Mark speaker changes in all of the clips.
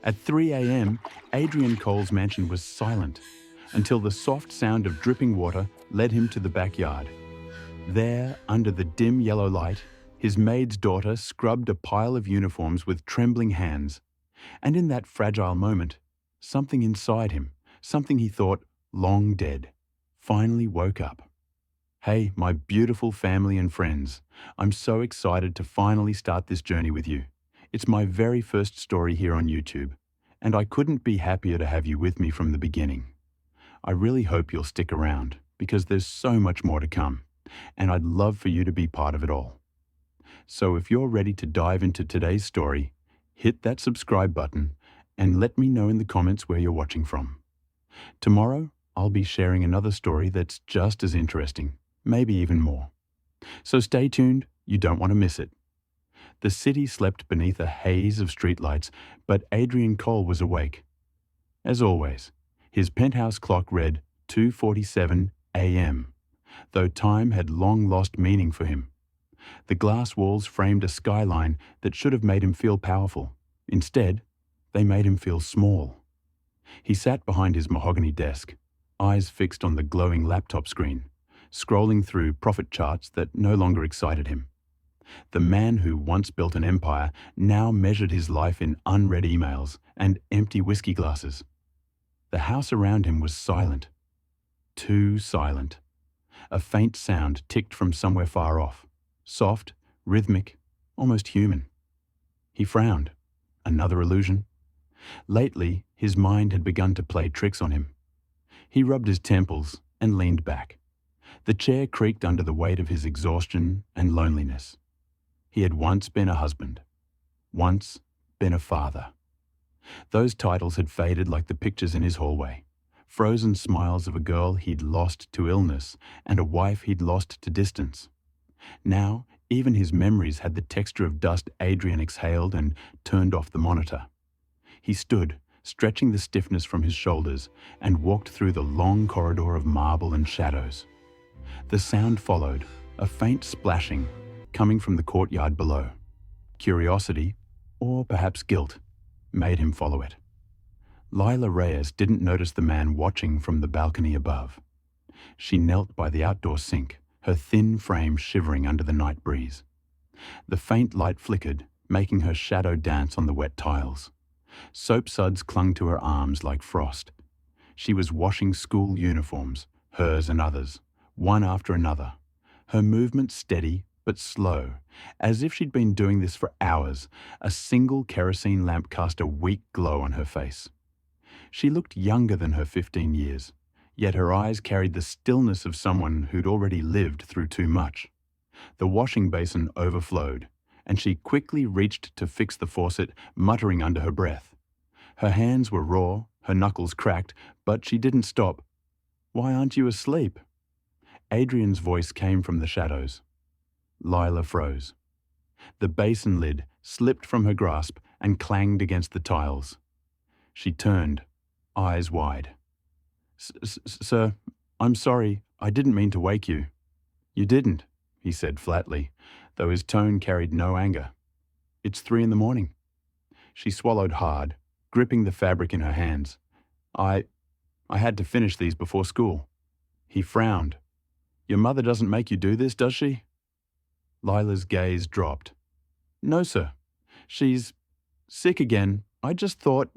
Speaker 1: At 3 a.m., Adrian Cole's mansion was silent until the soft sound of dripping water led him to the backyard. There, under the dim yellow light, his maid's daughter scrubbed a pile of uniforms with trembling hands. And in that fragile moment, something inside him, something he thought long dead, finally woke up. Hey, my beautiful family and friends, I'm so excited to finally start this journey with you. It's my very first story here on YouTube, and I couldn't be happier to have you with me from the beginning. I really hope you'll stick around, because there's so much more to come, and I'd love for you to be part of it all. So if you're ready to dive into today's story, hit that subscribe button and let me know in the comments where you're watching from. Tomorrow, I'll be sharing another story that's just as interesting, maybe even more. So stay tuned, you don't want to miss it. The city slept beneath a haze of streetlights, but Adrian Cole was awake. As always, his penthouse clock read 2:47 a.m., though time had long lost meaning for him. The glass walls framed a skyline that should have made him feel powerful. Instead, they made him feel small. He sat behind his mahogany desk, eyes fixed on the glowing laptop screen, scrolling through profit charts that no longer excited him. The man who once built an empire now measured his life in unread emails and empty whiskey glasses. The house around him was silent. Too silent. A faint sound ticked from somewhere far off. Soft, rhythmic, almost human. He frowned. Another illusion? Lately, his mind had begun to play tricks on him. He rubbed his temples and leaned back. The chair creaked under the weight of his exhaustion and loneliness. He had once been a husband. Once been a father. Those titles had faded like the pictures in his hallway. Frozen smiles of a girl he'd lost to illness and a wife he'd lost to distance. Now, even his memories had the texture of dust Adrian exhaled and turned off the monitor. He stood, stretching the stiffness from his shoulders, and walked through the long corridor of marble and shadows. The sound followed, a faint splashing, coming from the courtyard below. Curiosity, or perhaps guilt, made him follow it. Lila Reyes didn't notice the man watching from the balcony above. She knelt by the outdoor sink, her thin frame shivering under the night breeze. The faint light flickered, making her shadow dance on the wet tiles. Soap suds clung to her arms like frost. She was washing school uniforms, hers and others, one after another. Her movement steady but slow, as if she'd been doing this for hours. A single kerosene lamp cast a weak glow on her face. She looked younger than her 15 years, yet her eyes carried the stillness of someone who'd already lived through too much. The washing basin overflowed, and she quickly reached to fix the faucet, muttering under her breath. Her hands were raw, her knuckles cracked, but she didn't stop. "Why aren't you asleep?" Adrian's voice came from the shadows. Lila froze. The basin lid slipped from her grasp and clanged against the tiles. She turned, eyes wide. "Sir, I'm sorry, I didn't mean to wake you." "You didn't," he said flatly, though his tone carried no anger. "It's 3 a.m. She swallowed hard, gripping the fabric in her hands. I had to finish these before school." He frowned. "Your mother doesn't make you do this, does she?" Lila's gaze dropped. "No, sir. She's sick again. I just thought—"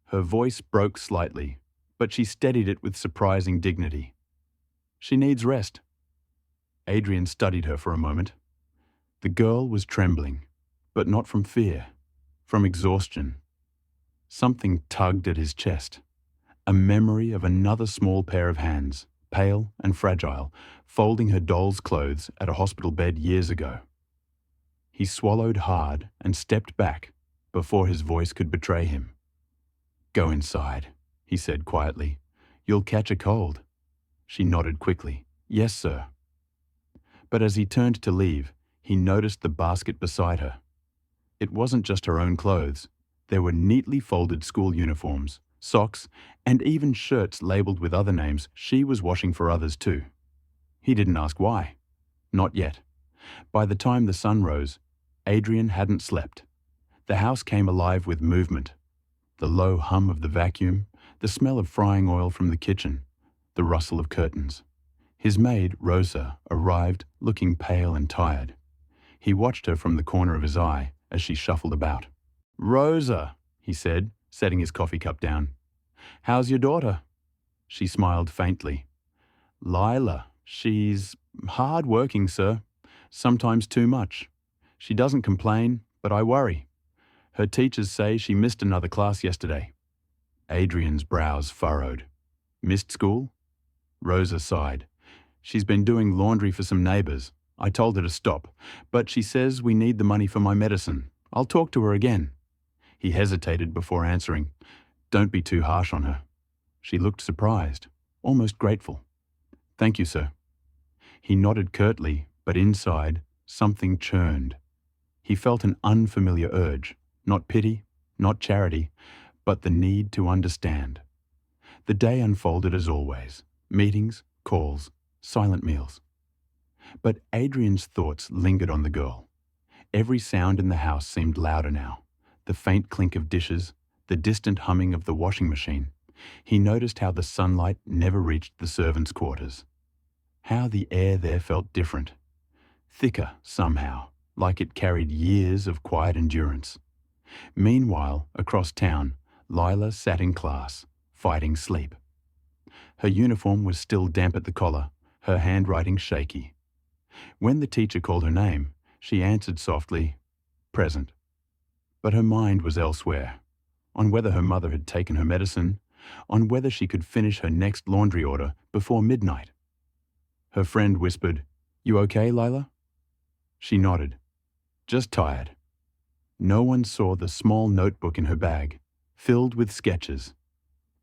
Speaker 1: Her voice broke slightly, but she steadied it with surprising dignity. "She needs rest." Adrian studied her for a moment. The girl was trembling, but not from fear, from exhaustion. Something tugged at his chest, a memory of another small pair of hands, pale and fragile, folding her doll's clothes at a hospital bed years ago. He swallowed hard and stepped back before his voice could betray him. "Go inside," he said quietly. "You'll catch a cold." She nodded quickly. "Yes, sir." But as he turned to leave, he noticed the basket beside her. It wasn't just her own clothes. There were neatly folded school uniforms, socks, and even shirts labeled with other names she was washing for others too. He didn't ask why. Not yet. By the time the sun rose, Adrian hadn't slept. The house came alive with movement, The low hum of the vacuum, the smell of frying oil from the kitchen, the rustle of curtains. His maid, Rosa, arrived looking pale and tired. He watched her from the corner of his eye as she shuffled about. "Rosa," he said, setting his coffee cup down. "How's your daughter?" She smiled faintly. "Lila, she's hard working, sir. Sometimes too much. She doesn't complain, but I worry. Her teachers say she missed another class yesterday." Adrian's brows furrowed. "Missed school?" Rosa sighed. "She's been doing laundry for some neighbours. I told her to stop, but she says we need the money for my medicine. I'll talk to her again." He hesitated before answering. "Don't be too harsh on her." She looked surprised, almost grateful. "Thank you, sir." He nodded curtly, but inside, something churned. He felt an unfamiliar urge, not pity, not charity, but the need to understand. The day unfolded as always. Meetings, calls, silent meals. But Adrian's thoughts lingered on the girl. Every sound in the house seemed louder now. The faint clink of dishes, the distant humming of the washing machine. He noticed how the sunlight never reached the servants' quarters. How the air there felt different. Thicker, somehow, like it carried years of quiet endurance. Meanwhile, across town, Lila sat in class, fighting sleep. Her uniform was still damp at the collar, her handwriting shaky. When the teacher called her name, she answered softly, "Present." But her mind was elsewhere, on whether her mother had taken her medicine, on whether she could finish her next laundry order before midnight. Her friend whispered, "You okay, Lila?" She nodded. "Just tired." No one saw the small notebook in her bag, filled with sketches.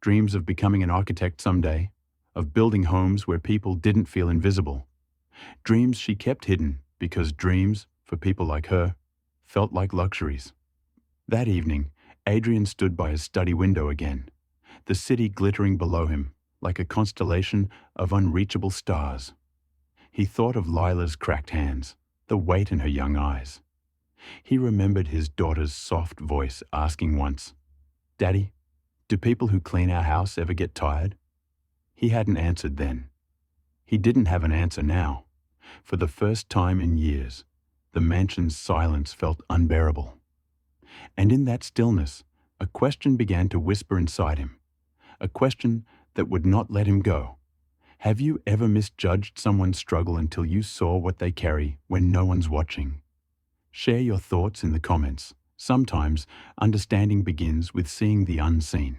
Speaker 1: Dreams of becoming an architect someday, of building homes where people didn't feel invisible. Dreams she kept hidden because dreams, for people like her, felt like luxuries. That evening, Adrian stood by his study window again, the city glittering below him like a constellation of unreachable stars. He thought of Lila's cracked hands, the weight in her young eyes. He remembered his daughter's soft voice asking once, "Daddy, do people who clean our house ever get tired?" He hadn't answered then. He didn't have an answer now. For the first time in years, the mansion's silence felt unbearable. And in that stillness, a question began to whisper inside him, a question that would not let him go. Have you ever misjudged someone's struggle until you saw what they carry when no one's watching? Share your thoughts in the comments. Sometimes, understanding begins with seeing the unseen.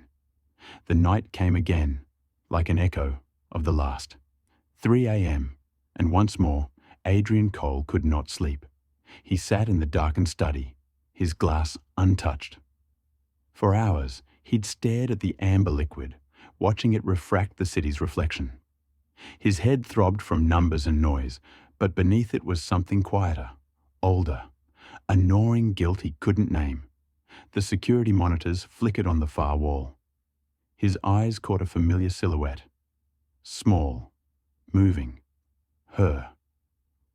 Speaker 1: The night came again, like an echo of the last. 3 a.m., and once more, Adrian Cole could not sleep. He sat in the darkened study, his glass untouched. For hours, he'd stared at the amber liquid, watching it refract the city's reflection. His head throbbed from numbers and noise, but beneath it was something quieter, older, a gnawing guilt he couldn't name. The security monitors flickered on the far wall. His eyes caught a familiar silhouette. Small, moving. Her.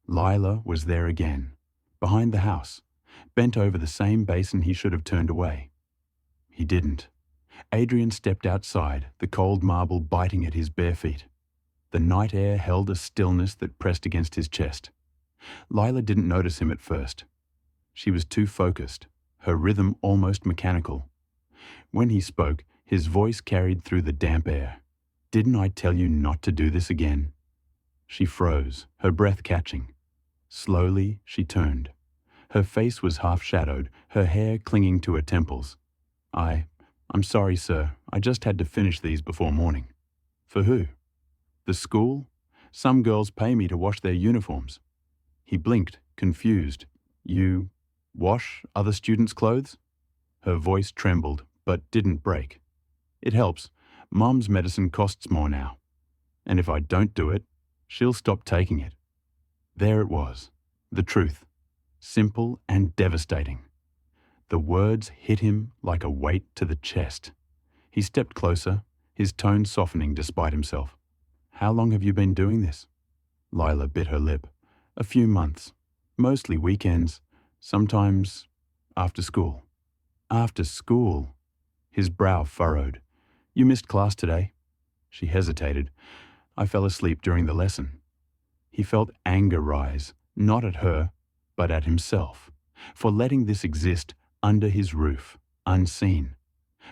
Speaker 1: Lila was there again, behind the house, bent over the same basin he should have turned away. He didn't. Adrian stepped outside, the cold marble biting at his bare feet. The night air held a stillness that pressed against his chest. Lila didn't notice him at first. She was too focused, her rhythm almost mechanical. When he spoke, his voice carried through the damp air. "Didn't I tell you not to do this again?" She froze, her breath catching. Slowly, she turned. Her face was half-shadowed, her hair clinging to her temples. I'm sorry, sir. I just had to finish these before morning." "For who?" "The school? Some girls pay me to wash their uniforms." He blinked, confused. "You wash other students' clothes?" Her voice trembled, but didn't break. "It helps. Mom's medicine costs more now. And if I don't do it, she'll stop taking it." There it was, the truth, simple and devastating. The words hit him like a weight to the chest. He stepped closer, his tone softening despite himself. "How long have you been doing this?" Lila bit her lip. "A few months. Mostly weekends. Sometimes after school." "After school?" His brow furrowed. "You missed class today?" She hesitated. "I fell asleep during the lesson." He felt anger rise, not at her, but at himself, for letting this exist under his roof, unseen,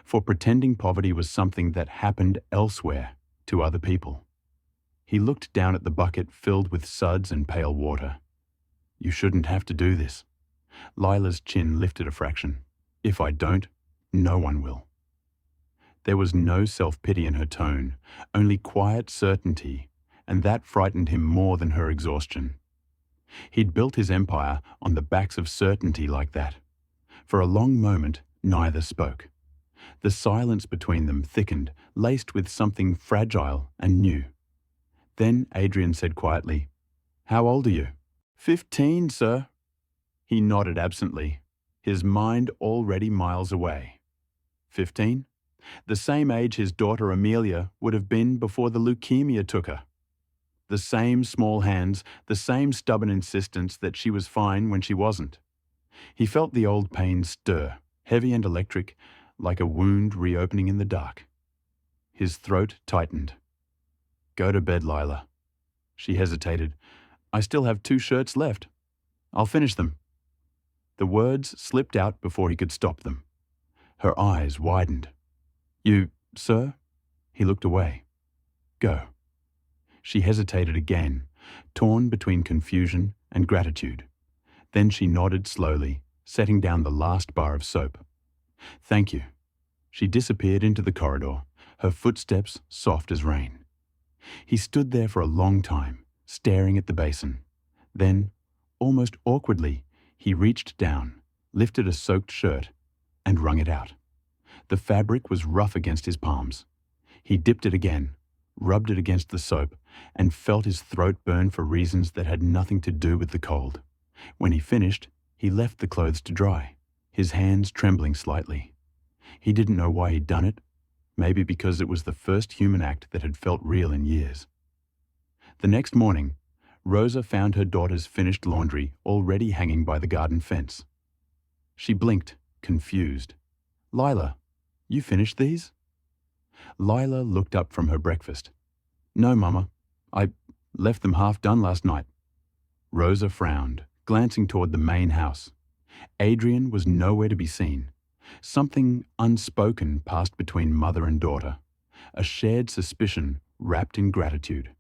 Speaker 1: for pretending poverty was something that happened elsewhere to other people. He looked down at the bucket filled with suds and pale water. "You shouldn't have to do this." Lila's chin lifted a fraction. "If I don't, no one will." There was no self-pity in her tone, only quiet certainty, and that frightened him more than her exhaustion. He'd built his empire on the backs of certainty like that. For a long moment, neither spoke. The silence between them thickened, laced with something fragile and new. Then Adrian said quietly, "How old are you?" 15, sir." He nodded absently, his mind already miles away. 15? The same age his daughter Amelia would have been before the leukemia took her. The same small hands, the same stubborn insistence that she was fine when she wasn't. He felt the old pain stir, heavy and electric, like a wound reopening in the dark. His throat tightened. "Go to bed, Lila." She hesitated. "I still have 2 shirts left. I'll finish them." The words slipped out before he could stop them. Her eyes widened. "You, sir?" He looked away. "Go." She hesitated again, torn between confusion and gratitude. Then she nodded slowly, setting down the last bar of soap. "Thank you." She disappeared into the corridor, her footsteps soft as rain. He stood there for a long time, staring at the basin. Then, almost awkwardly, he reached down, lifted a soaked shirt, and wrung it out. The fabric was rough against his palms. He dipped it again, rubbed it against the soap, and felt his throat burn for reasons that had nothing to do with the cold. When he finished, he left the clothes to dry, his hands trembling slightly. He didn't know why he'd done it, maybe because it was the first human act that had felt real in years. The next morning, Rosa found her daughter's finished laundry already hanging by the garden fence. She blinked, confused. "Lila, you finished these?" Lila looked up from her breakfast. "No, Mama. I left them half done last night." Rosa frowned, glancing toward the main house. Adrian was nowhere to be seen. Something unspoken passed between mother and daughter, a shared suspicion wrapped in gratitude.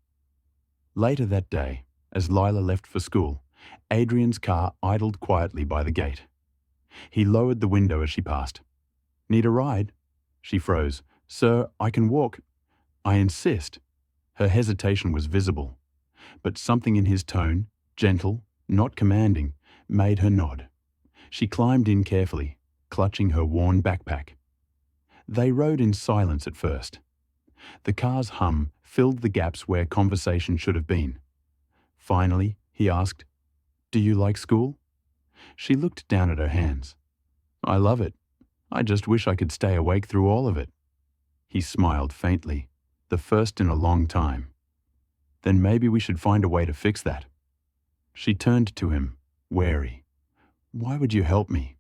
Speaker 1: Later that day, as Lila left for school, Adrian's car idled quietly by the gate. He lowered the window as she passed. "Need a ride?" She froze. "Sir, I can walk." "I insist." Her hesitation was visible, but something in his tone, gentle, not commanding, made her nod. She climbed in carefully, clutching her worn backpack. They rode in silence at first. The car's hum filled the gaps where conversation should have been. Finally, he asked, "Do you like school?" She looked down at her hands. "I love it. I just wish I could stay awake through all of it." He smiled faintly, the first in a long time. "Then maybe we should find a way to fix that." She turned to him, wary. "Why would you help me?"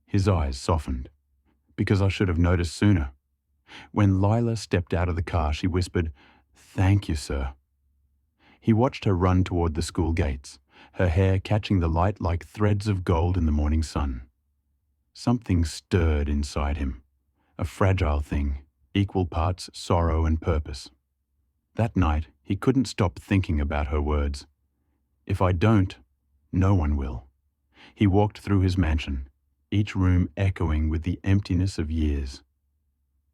Speaker 1: His eyes softened. "Because I should have noticed sooner." When Lila stepped out of the car, she whispered, "Thank you, sir." He watched her run toward the school gates, her hair catching the light like threads of gold in the morning sun. Something stirred inside him, a fragile thing, equal parts sorrow and purpose. That night, he couldn't stop thinking about her words. "If I don't, no one will." He walked through his mansion, each room echoing with the emptiness of years.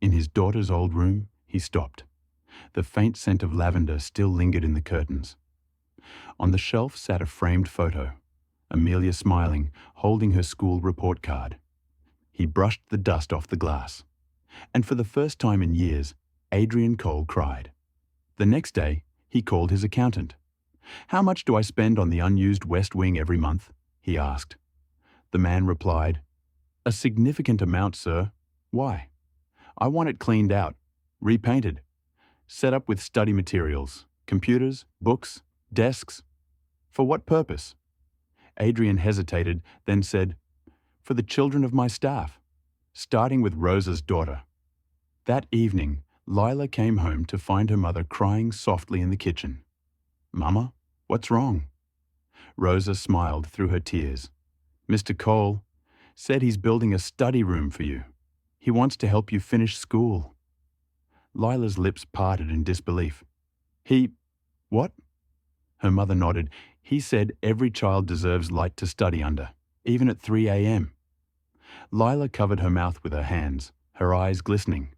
Speaker 1: In his daughter's old room, he stopped. The faint scent of lavender still lingered in the curtains. On the shelf sat a framed photo, Amelia smiling, holding her school report card. He brushed the dust off the glass. And for the first time in years, Adrian Cole cried. The next day, he called his accountant. "How much do I spend on the unused West Wing every month?" he asked. The man replied, "A significant amount, sir. Why?" "I want it cleaned out, repainted, set up with study materials, computers, books, desks." "For what purpose?" Adrian hesitated, then said, "For the children of my staff." starting with Rosa's daughter. That evening, Lila came home to find her mother crying softly in the kitchen. "Mama, what's wrong?" Rosa smiled through her tears. "Mr. Cole said he's building a study room for you. He wants to help you finish school." Lila's lips parted in disbelief. What?" Her mother nodded. "He said every child deserves light to study under, even at 3 a.m. Lila covered her mouth with her hands, her eyes glistening.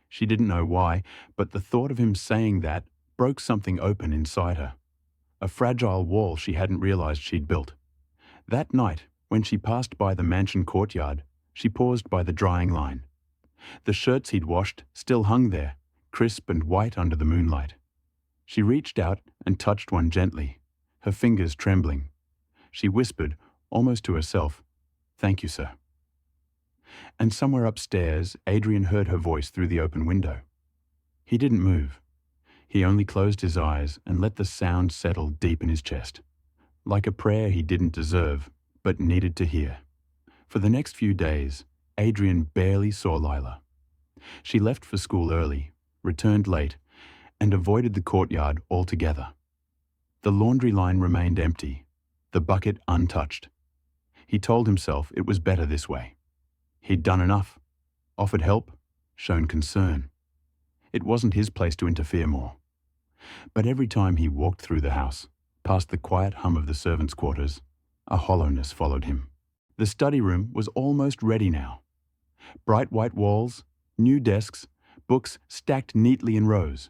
Speaker 1: She didn't know why, but the thought of him saying that broke something open inside her. A fragile wall she hadn't realized she'd built. That night, when she passed by the mansion courtyard, she paused by the drying line. The shirts he'd washed still hung there, crisp and white under the moonlight. She reached out and touched one gently, her fingers trembling. She whispered, almost to herself, "Thank you, sir." And somewhere upstairs, Adrian heard her voice through the open window. He didn't move. He only closed his eyes and let the sound settle deep in his chest, like a prayer he didn't deserve, but needed to hear. For the next few days, Adrian barely saw Lila. She left for school early, returned late, and avoided the courtyard altogether. The laundry line remained empty, the bucket untouched. He told himself it was better this way. He'd done enough, offered help, shown concern. It wasn't his place to interfere more. But every time he walked through the house, past the quiet hum of the servants' quarters, a hollowness followed him. The study room was almost ready now. Bright white walls, new desks, books stacked neatly in rows.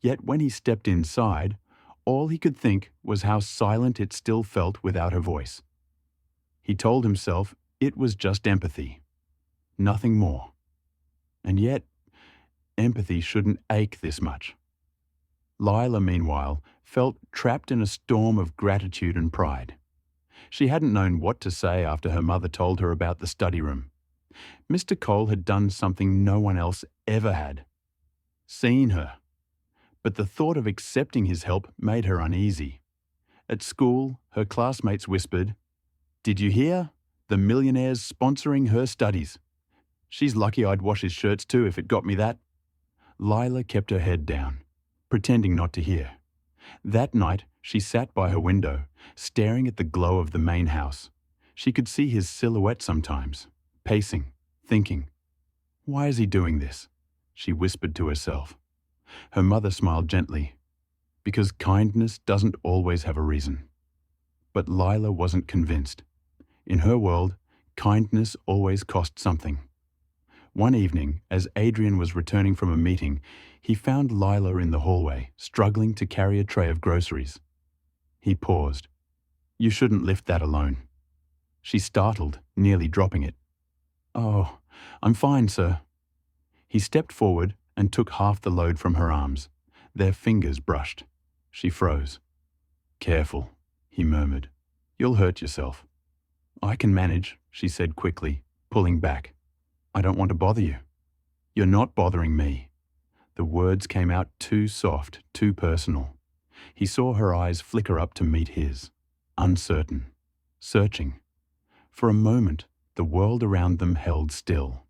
Speaker 1: Yet when he stepped inside, all he could think was how silent it still felt without her voice. He told himself it was just empathy, nothing more. And yet, empathy shouldn't ache this much. Lila, meanwhile, felt trapped in a storm of gratitude and pride. She hadn't known what to say after her mother told her about the study room. Mr. Cole had done something no one else ever had. Seen her. But the thought of accepting his help made her uneasy. At school, her classmates whispered, "Did you hear? The Millionaire's sponsoring her studies. She's lucky I'd wash his shirts too if it got me that." Lila kept her head down, pretending not to hear. That night, she sat by her window, staring at the glow of the main house. She could see his silhouette sometimes, pacing, thinking, "Why is he doing this?" she whispered to herself. Her mother smiled gently, because kindness doesn't always have a reason. But Lila wasn't convinced. In her world, kindness always cost something. One evening, as Adrian was returning from a meeting, he found Lila in the hallway, struggling to carry a tray of groceries. He paused. "You shouldn't lift that alone." She startled, nearly dropping it. "Oh, I'm fine, sir." He stepped forward and took half the load from her arms. Their fingers brushed. She froze. "Careful," he murmured. "You'll hurt yourself." "I can manage," she said quickly, pulling back. "I don't want to bother you." "You're not bothering me." The words came out too soft, too personal. He saw her eyes flicker up to meet his, uncertain, searching. For a moment, the world around them held still.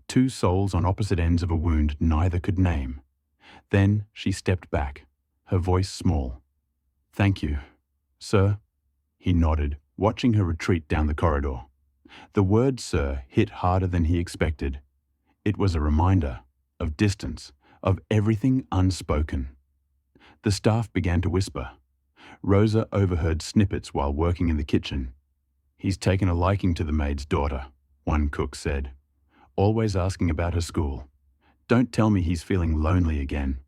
Speaker 1: Two souls on opposite ends of a wound neither could name. Then she stepped back, her voice small. "Thank you, sir." He nodded, watching her retreat down the corridor. The word "sir" hit harder than he expected. It was a reminder of distance, of everything unspoken. The staff began to whisper. Rosa overheard snippets while working in the kitchen. "He's taken a liking to the maid's daughter," one cook said, always asking about her school. "Don't tell me he's feeling lonely again."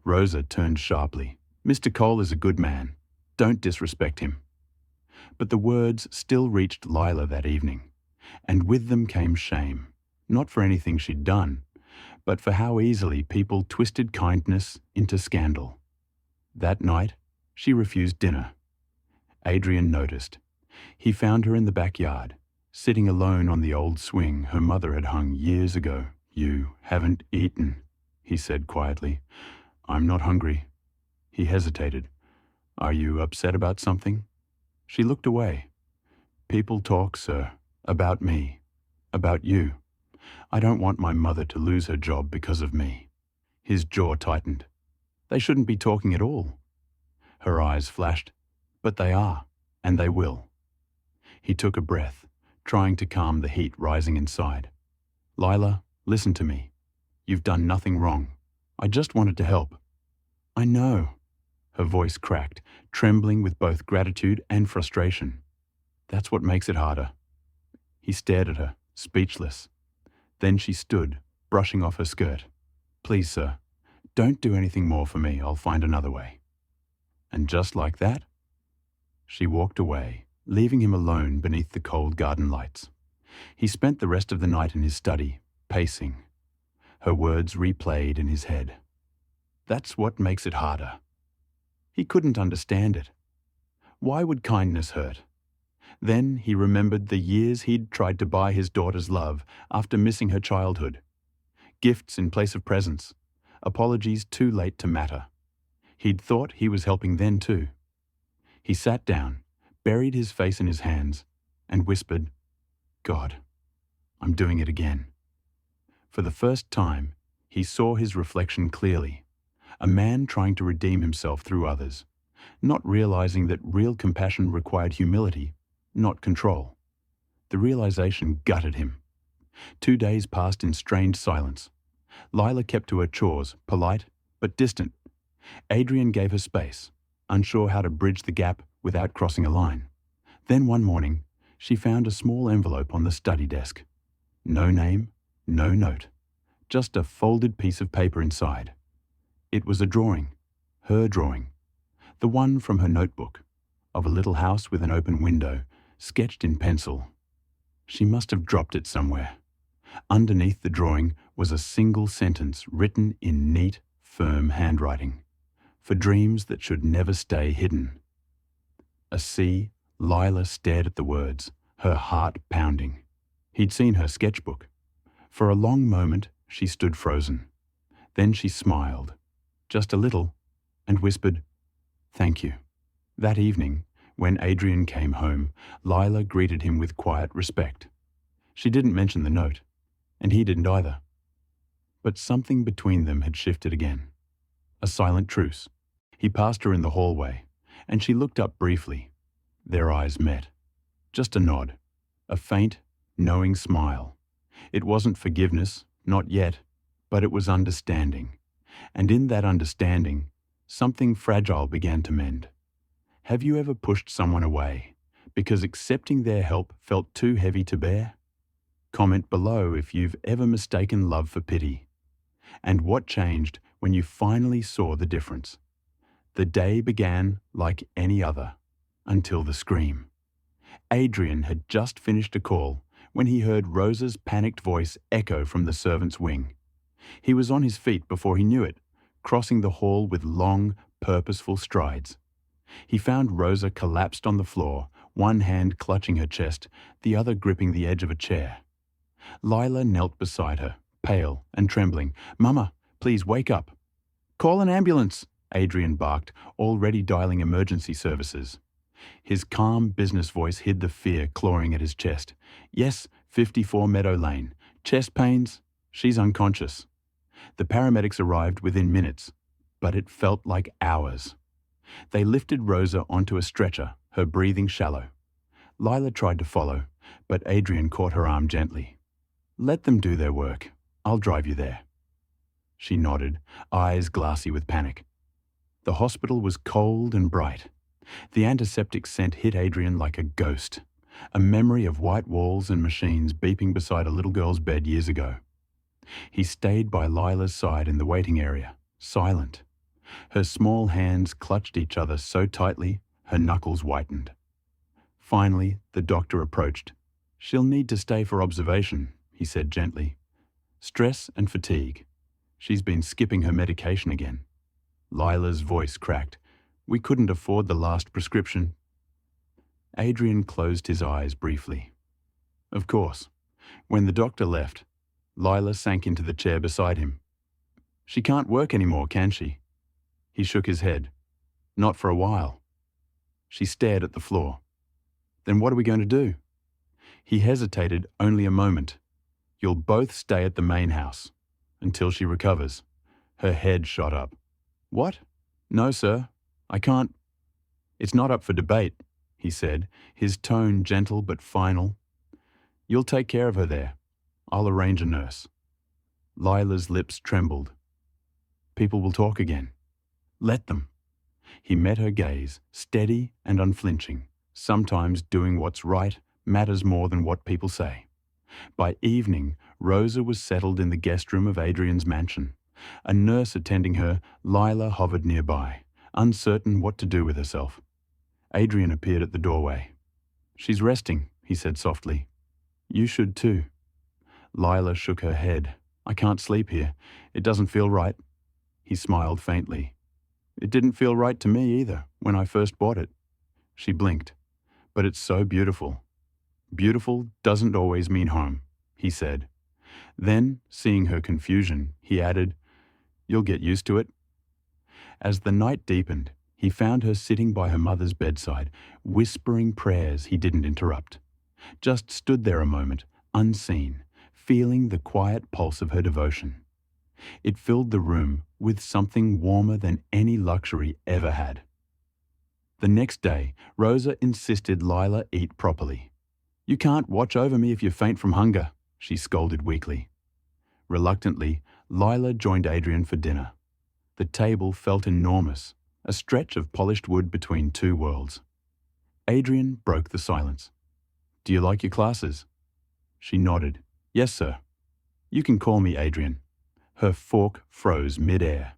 Speaker 1: Rosa turned sharply. "Mr. Cole is a good man. Don't disrespect him." But the words still reached Lila that evening, and with them came shame, not for anything she'd done, but for how easily people twisted kindness into scandal. That night, she refused dinner. Adrian noticed. He found her in the backyard, sitting alone on the old swing her mother had hung years ago. "You haven't eaten," he said quietly. "I'm not hungry." He hesitated. "Are you upset about something?" She looked away. "People talk, sir, about me." About you. I don't want my mother to lose her job because of me. His jaw tightened. They shouldn't be talking at all. Her eyes flashed. But they are, and they will. He took a breath, trying to calm the heat rising inside. Lila, listen to me. You've done nothing wrong. I just wanted to help. I know. Her voice cracked, trembling with both gratitude and frustration. That's what makes it harder. He stared at her, speechless. Then she stood, brushing off her skirt. Please, sir, don't do anything more for me. I'll find another way. And just like that, she walked away, leaving him alone beneath the cold garden lights. He spent the rest of the night in his study, pacing. Her words replayed in his head. That's what makes it harder. He couldn't understand it. Why would kindness hurt? Then he remembered the years he'd tried to buy his daughter's love after missing her childhood. Gifts in place of presents. Apologies too late to matter. He'd thought he was helping then too. He sat down, buried his face in his hands, and whispered, God, I'm doing it again. For the first time, he saw his reflection clearly. A man trying to redeem himself through others, not realizing that real compassion required humility, not control. The realization gutted him. 2 days passed in strained silence. Lila kept to her chores, polite but distant. Adrian gave her space, unsure how to bridge the gap without crossing a line. Then one morning, she found a small envelope on the study desk. No name, no note, just a folded piece of paper inside. It was a drawing, her drawing, the one from her notebook, of a little house with an open window, sketched in pencil. She must have dropped it somewhere. Underneath the drawing was a single sentence written in neat, firm handwriting. For dreams that should never stay hidden. Lila stared at the words, her heart pounding. He'd seen her sketchbook. For a long moment, she stood frozen. Then she smiled, just a little, and whispered, Thank you. That evening, when Adrian came home, Lila greeted him with quiet respect. She didn't mention the note, and he didn't either. But something between them had shifted again. A silent truce. He passed her in the hallway, and she looked up briefly. Their eyes met. Just a nod, a faint, knowing smile. It wasn't forgiveness, not yet, but it was understanding. And in that understanding, something fragile began to mend. Have you ever pushed someone away because accepting their help felt too heavy to bear? Comment below if you've ever mistaken love for pity. And what changed when you finally saw the difference? The day began like any other, until the scream. Adrian had just finished a call when he heard Rosa's panicked voice echo from the servant's wing. He was on his feet before he knew it, crossing the hall with long, purposeful strides. He found Rosa collapsed on the floor, one hand clutching her chest, the other gripping the edge of a chair. Lila knelt beside her, pale and trembling. Mama, please wake up. Call an ambulance, Adrian barked, already dialing emergency services. His calm business voice hid the fear clawing at his chest. Yes, 54 Meadow Lane. Chest pains? She's unconscious. The paramedics arrived within minutes, but it felt like hours. They lifted Rosa onto a stretcher, her breathing shallow. Lila tried to follow, but Adrian caught her arm gently. Let them do their work. I'll drive you there. She nodded, eyes glassy with panic. The hospital was cold and bright. The antiseptic scent hit Adrian like a ghost, a memory of white walls and machines beeping beside a little girl's bed years ago. He stayed by Lila's side in the waiting area, silent. Her small hands clutched each other so tightly, her knuckles whitened. Finally, the doctor approached. She'll need to stay for observation, he said gently. Stress and fatigue. She's been skipping her medication again. Lila's voice cracked. We couldn't afford the last prescription. Adrian closed his eyes briefly. Of course. When the doctor left, Lila sank into the chair beside him. She can't work anymore, can she? He shook his head. Not for a while. She stared at the floor. Then what are we going to do? He hesitated only a moment. You'll both stay at the main house until she recovers. Her head shot up. What? No, sir. I can't. It's not up for debate, he said, his tone gentle but final. You'll take care of her there. I'll arrange a nurse. Lila's lips trembled. People will talk again. Let them. He met her gaze, steady and unflinching. Sometimes doing what's right matters more than what people say. By evening, Rosa was settled in the guest room of Adrian's mansion. A nurse attending her, Lila hovered nearby, uncertain what to do with herself. Adrian appeared at the doorway. She's resting, he said softly. You should too. Lila shook her head. I can't sleep here. It doesn't feel right. He smiled faintly. It didn't feel right to me either when I first bought it. She blinked. But it's so beautiful. Beautiful doesn't always mean home, he said. Then, seeing her confusion, he added, You'll get used to it. As the night deepened, he found her sitting by her mother's bedside, whispering prayers he didn't interrupt. Just stood there a moment, unseen, feeling the quiet pulse of her devotion. It filled the room with something warmer than any luxury ever had. The next day, Rosa insisted Lila eat properly. You can't watch over me if you faint from hunger, she scolded weakly. Reluctantly, Lila joined Adrian for dinner. The table felt enormous, a stretch of polished wood between two worlds. Adrian broke the silence. Do you like your classes? She nodded. Yes, sir. You can call me Adrian. Her fork froze mid-air.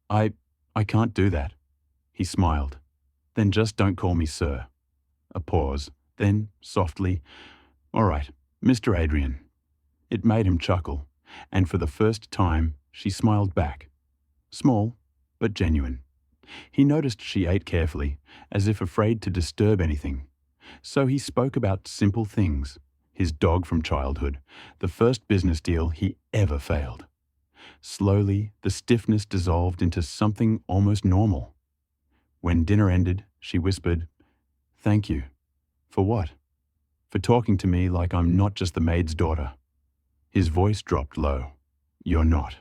Speaker 1: I can't do that. He smiled. Then just don't call me sir. A pause. Then, softly, all right, Mr. Adrian. It made him chuckle, and for the first time, she smiled back. Small, but genuine. He noticed she ate carefully, as if afraid to disturb anything. So he spoke about simple things, his dog from childhood, the first business deal he ever failed. Slowly, the stiffness dissolved into something almost normal. When dinner ended, she whispered, Thank you. For what? For talking to me like I'm not just the maid's daughter. His voice dropped low. You're not.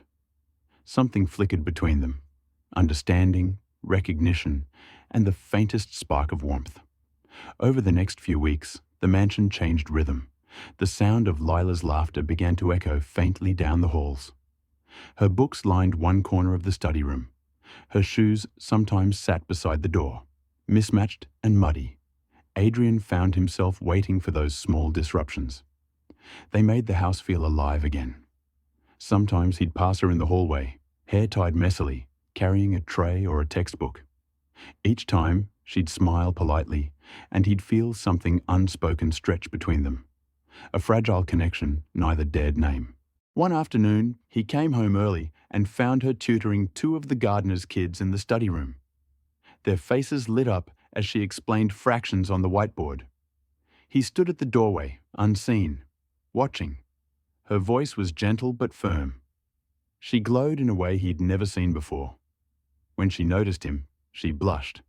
Speaker 1: Something flickered between them. Understanding, recognition, and the faintest spark of warmth. Over the next few weeks, the mansion changed rhythm. The sound of Lila's laughter began to echo faintly down the halls. Her books lined one corner of the study room. Her shoes sometimes sat beside the door, mismatched and muddy. Adrian found himself waiting for those small disruptions. They made the house feel alive again. Sometimes he'd pass her in the hallway, hair tied messily, carrying a tray or a textbook. Each time, she'd smile politely, and he'd feel something unspoken stretch between them. A fragile connection neither dared name. One afternoon, he came home early and found her tutoring two of the gardener's kids in the study room. Their faces lit up as she explained fractions on the whiteboard. He stood at the doorway, unseen, watching. Her voice was gentle but firm. She glowed in a way he'd never seen before. When she noticed him, she blushed.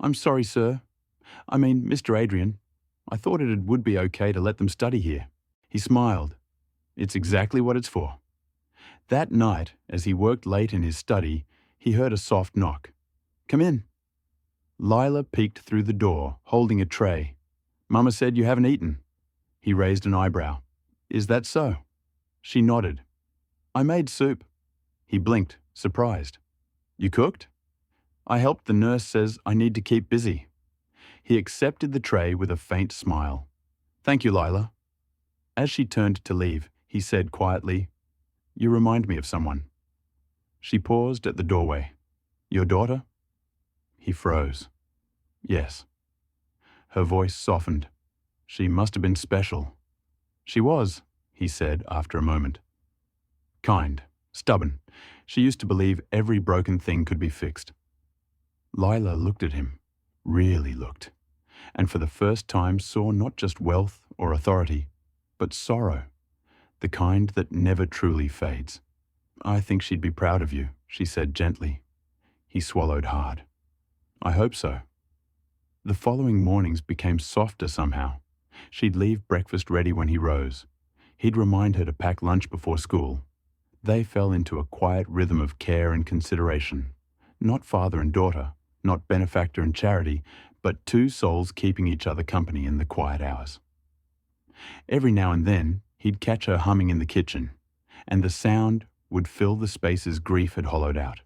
Speaker 1: I'm sorry, sir. I mean, Mr. Adrian. I thought it would be okay to let them study here. He smiled. It's exactly what it's for. That night, as he worked late in his study, he heard a soft knock. Come in. Lila peeked through the door, holding a tray. Mama said you haven't eaten. He raised an eyebrow. Is that so? She nodded. I made soup. He blinked, surprised. You cooked? I helped. The nurse says I need to keep busy. He accepted the tray with a faint smile. Thank you, Lila. As she turned to leave, he said quietly, You remind me of someone. She paused at the doorway. Your daughter? He froze. Yes. Her voice softened. She must have been special. She was, he said after a moment. Kind, stubborn. She used to believe every broken thing could be fixed. Lila looked at him, really looked, and for the first time saw not just wealth or authority, but sorrow, the kind that never truly fades. I think she'd be proud of you, she said gently. He swallowed hard. I hope so. The following mornings became softer somehow. She'd leave breakfast ready when he rose. He'd remind her to pack lunch before school. They fell into a quiet rhythm of care and consideration. Not father and daughter, not benefactor and charity, but two souls keeping each other company in the quiet hours. Every now and then, he'd catch her humming in the kitchen, and the sound would fill the spaces grief had hollowed out.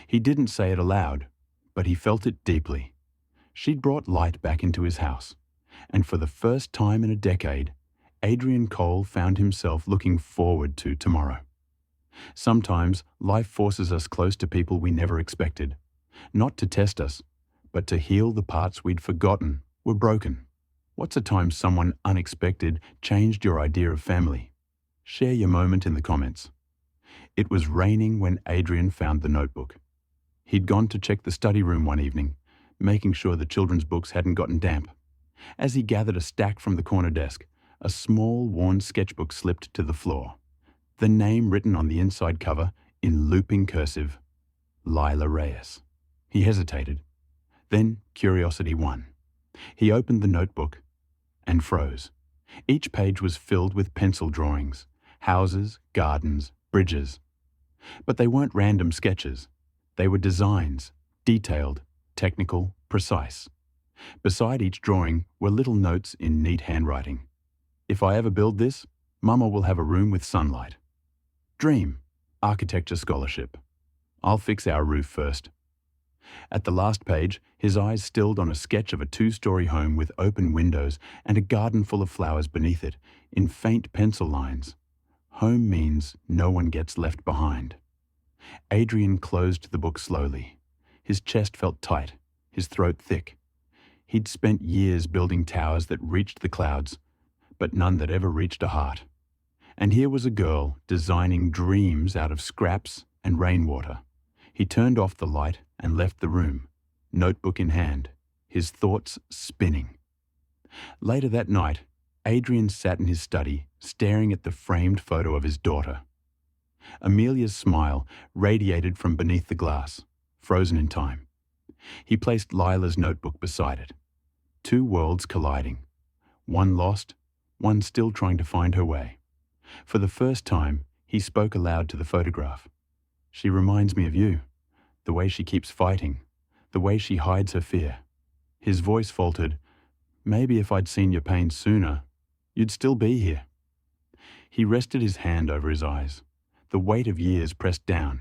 Speaker 1: He didn't say it aloud, but he felt it deeply. She'd brought light back into his house, and for the first time in a decade, Adrian Cole found himself looking forward to tomorrow. Sometimes life forces us close to people we never expected, not to test us, but to heal the parts we'd forgotten were broken. What's a time someone unexpected changed your idea of family? Share your moment in the comments. It was raining when Adrian found the notebook. He'd gone to check the study room one evening, making sure the children's books hadn't gotten damp. As he gathered a stack from the corner desk, a small, worn sketchbook slipped to the floor. The name written on the inside cover, in looping cursive, Lila Reyes. He hesitated. Then curiosity won. He opened the notebook and froze. Each page was filled with pencil drawings, houses, gardens, bridges. But they weren't random sketches. They were designs, detailed, technical, precise. Beside each drawing were little notes in neat handwriting. If I ever build this, Mama will have a room with sunlight. Dream, architecture scholarship. I'll fix our roof first. At the last page, his eyes stilled on a sketch of a two-story home with open windows and a garden full of flowers beneath it, in faint pencil lines. Home means no one gets left behind. Adrian closed the book slowly. His chest felt tight, his throat thick. He'd spent years building towers that reached the clouds, but none that ever reached a heart. And here was a girl designing dreams out of scraps and rainwater. He turned off the light and left the room, notebook in hand, his thoughts spinning. Later that night, Adrian sat in his study, staring at the framed photo of his daughter. Amelia's smile radiated from beneath the glass, frozen in time. He placed Lila's notebook beside it. Two worlds colliding. One lost, one still trying to find her way. For the first time, he spoke aloud to the photograph. She reminds me of you. The way she keeps fighting, the way she hides her fear. His voice faltered. Maybe if I'd seen your pain sooner, you'd still be here. He rested his hand over his eyes. The weight of years pressed down.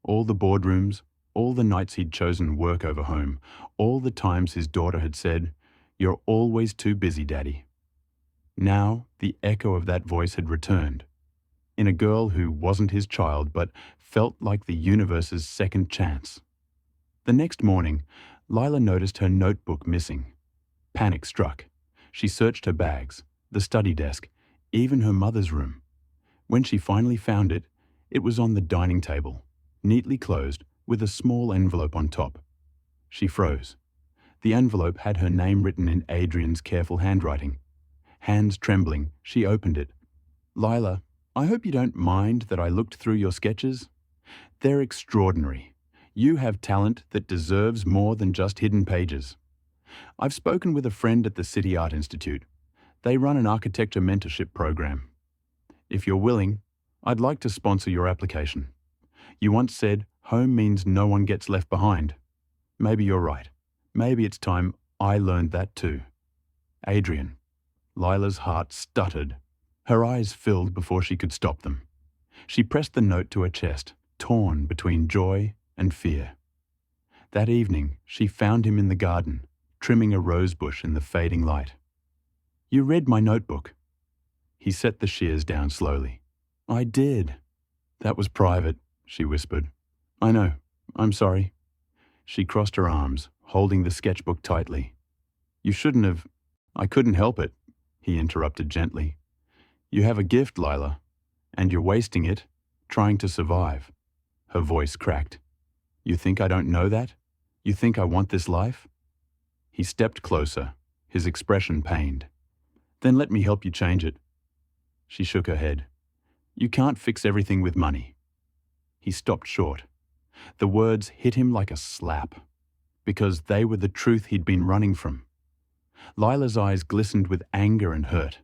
Speaker 1: All the boardrooms, all the nights he'd chosen work over home, all the times his daughter had said, "You're always too busy, Daddy." Now, the echo of that voice had returned, in a girl who wasn't his child but felt like the universe's second chance. The next morning, Lila noticed her notebook missing. Panic struck. She searched her bags, the study desk, even her mother's room. When she finally found it, it was on the dining table, neatly closed, with a small envelope on top. She froze. The envelope had her name written in Adrian's careful handwriting. Hands trembling, she opened it. "Lila, I hope you don't mind that I looked through your sketches. They're extraordinary. You have talent that deserves more than just hidden pages. I've spoken with a friend at the City Art Institute. They run an architecture mentorship program. If you're willing, I'd like to sponsor your application. You once said, home means no one gets left behind. Maybe you're right. Maybe it's time I learned that too. Adrian." Lila's heart stuttered. Her eyes filled before she could stop them. She pressed the note to her chest, torn between joy and fear. That evening, she found him in the garden, trimming a rose bush in the fading light. "You read my notebook." He set the shears down slowly. "I did." "That was private," she whispered. "I know. I'm sorry." She crossed her arms, holding the sketchbook tightly. "You shouldn't have. I couldn't help it," he interrupted gently. "You have a gift, Lila, and you're wasting it, trying to survive." Her voice cracked. "You think I don't know that? You think I want this life?" He stepped closer, his expression pained. "Then let me help you change it." She shook her head. "You can't fix everything with money." He stopped short. The words hit him like a slap, because they were the truth he'd been running from. Lila's eyes glistened with anger and hurt.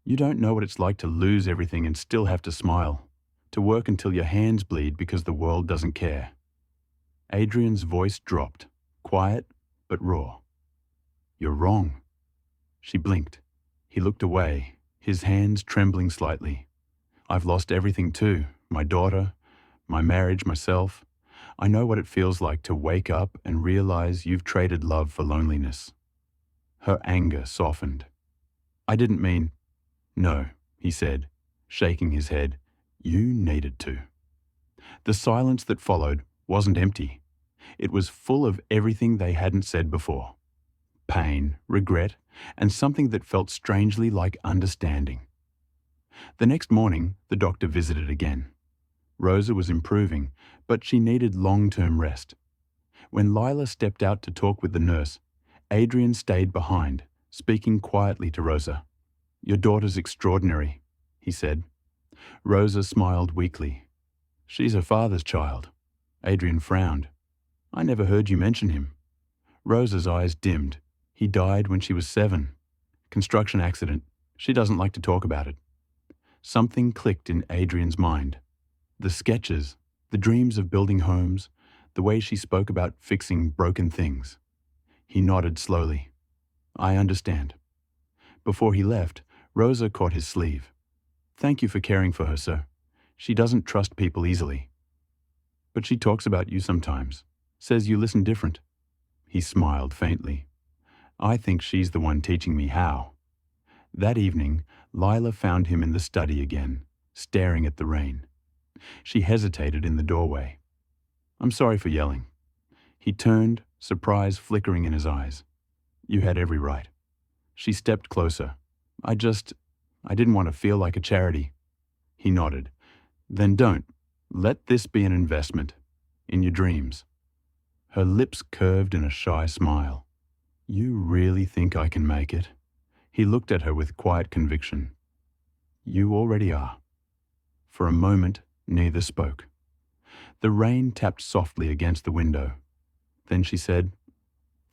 Speaker 1: You don't know what it's like to lose everything and still have to smile, to work until your hands bleed because the world doesn't care. Adrian's voice dropped, quiet but raw. You're wrong. She blinked. He looked away, his hands trembling slightly. I've lost everything too, my daughter, my marriage, myself. I know what it feels like to wake up and realize you've traded love for loneliness. Her anger softened. I didn't mean... No, he said, shaking his head. You needed to. The silence that followed wasn't empty. It was full of everything they hadn't said before. Pain, regret, and something that felt strangely like understanding. The next morning, the doctor visited again. Rosa was improving, but she needed long-term rest. When Lila stepped out to talk with the nurse, Adrian stayed behind, speaking quietly to Rosa. Your daughter's extraordinary, he said. Rosa smiled weakly. She's her father's child. Adrian frowned. I never heard you mention him. Rosa's eyes dimmed. He died when she was 7. Construction accident. She doesn't like to talk about it. Something clicked in Adrian's mind. The sketches, the dreams of building homes, the way she spoke about fixing broken things. He nodded slowly. I understand. Before he left, Rosa caught his sleeve. Thank you for caring for her, sir. She doesn't trust people easily. But she talks about you sometimes, says you listen different. He smiled faintly. I think she's the one teaching me how. That evening, Lila found him in the study again, staring at the rain. She hesitated in the doorway. I'm sorry for yelling. He turned, surprise flickering in his eyes. You had every right. She stepped closer. I didn't want to feel like a charity. He nodded. Then don't. Let this be an investment. In your dreams. Her lips curved in a shy smile. You really think I can make it? He looked at her with quiet conviction. You already are. For a moment, neither spoke. The rain tapped softly against the window. Then she said,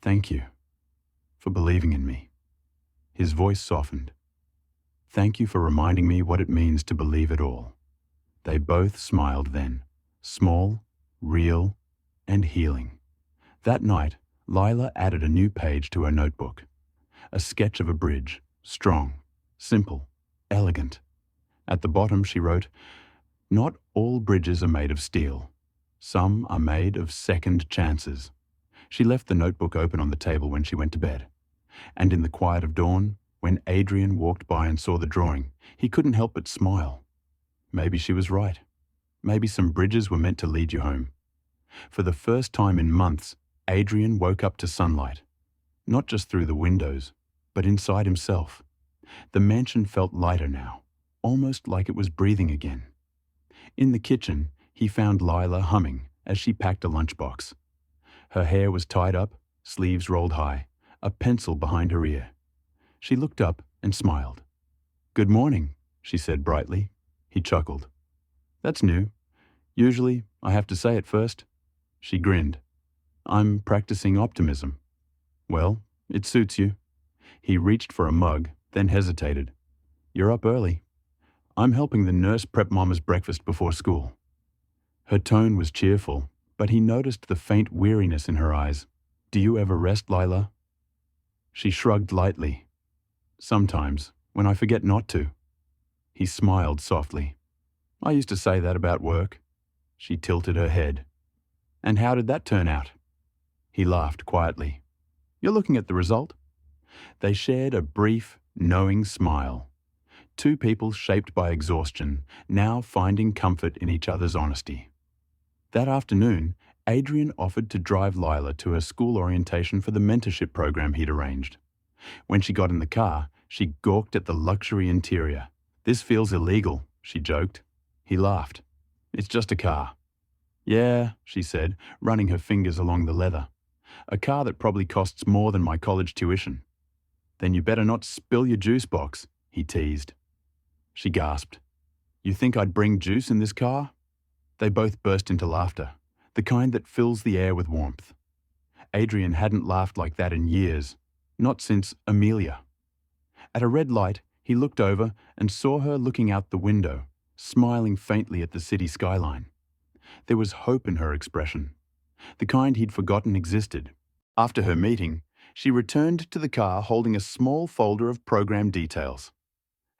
Speaker 1: Thank you for believing in me. His voice softened. Thank you for reminding me what it means to believe it all. They both smiled then, small, real, and healing. That night, Lila added a new page to her notebook. A sketch of a bridge, strong, simple, elegant. At the bottom she wrote, Not all bridges are made of steel. Some are made of second chances. She left the notebook open on the table when she went to bed. And in the quiet of dawn, when Adrian walked by and saw the drawing, he couldn't help but smile. Maybe she was right. Maybe some bridges were meant to lead you home. For the first time in months, Adrian woke up to sunlight. Not just through the windows, but inside himself. The mansion felt lighter now, almost like it was breathing again. In the kitchen, he found Lila humming as she packed a lunchbox. Her hair was tied up, sleeves rolled high, a pencil behind her ear. She looked up and smiled. Good morning, she said brightly. He chuckled. That's new. Usually, I have to say it first. She grinned. I'm practicing optimism. Well, it suits you. He reached for a mug, then hesitated. You're up early. I'm helping the nurse prep Mama's breakfast before school. Her tone was cheerful, but he noticed the faint weariness in her eyes. Do you ever rest, Lila? She shrugged lightly. Sometimes, when I forget not to. He smiled softly. I used to say that about work. She tilted her head. And how did that turn out? He laughed quietly. You're looking at the result? They shared a brief, knowing smile. Two people shaped by exhaustion, now finding comfort in each other's honesty. That afternoon, Adrian offered to drive Lila to her school orientation for the mentorship program he'd arranged. When she got in the car, she gawked at the luxury interior. This feels illegal, she joked. He laughed. It's just a car. Yeah, she said, running her fingers along the leather. A car that probably costs more than my college tuition. Then you better not spill your juice box, he teased. She gasped. You think I'd bring juice in this car? They both burst into laughter, the kind that fills the air with warmth. Adrian hadn't laughed like that in years. Not since Amelia. At a red light, he looked over and saw her looking out the window, smiling faintly at the city skyline. There was hope in her expression, the kind he'd forgotten existed. After her meeting, she returned to the car holding a small folder of program details.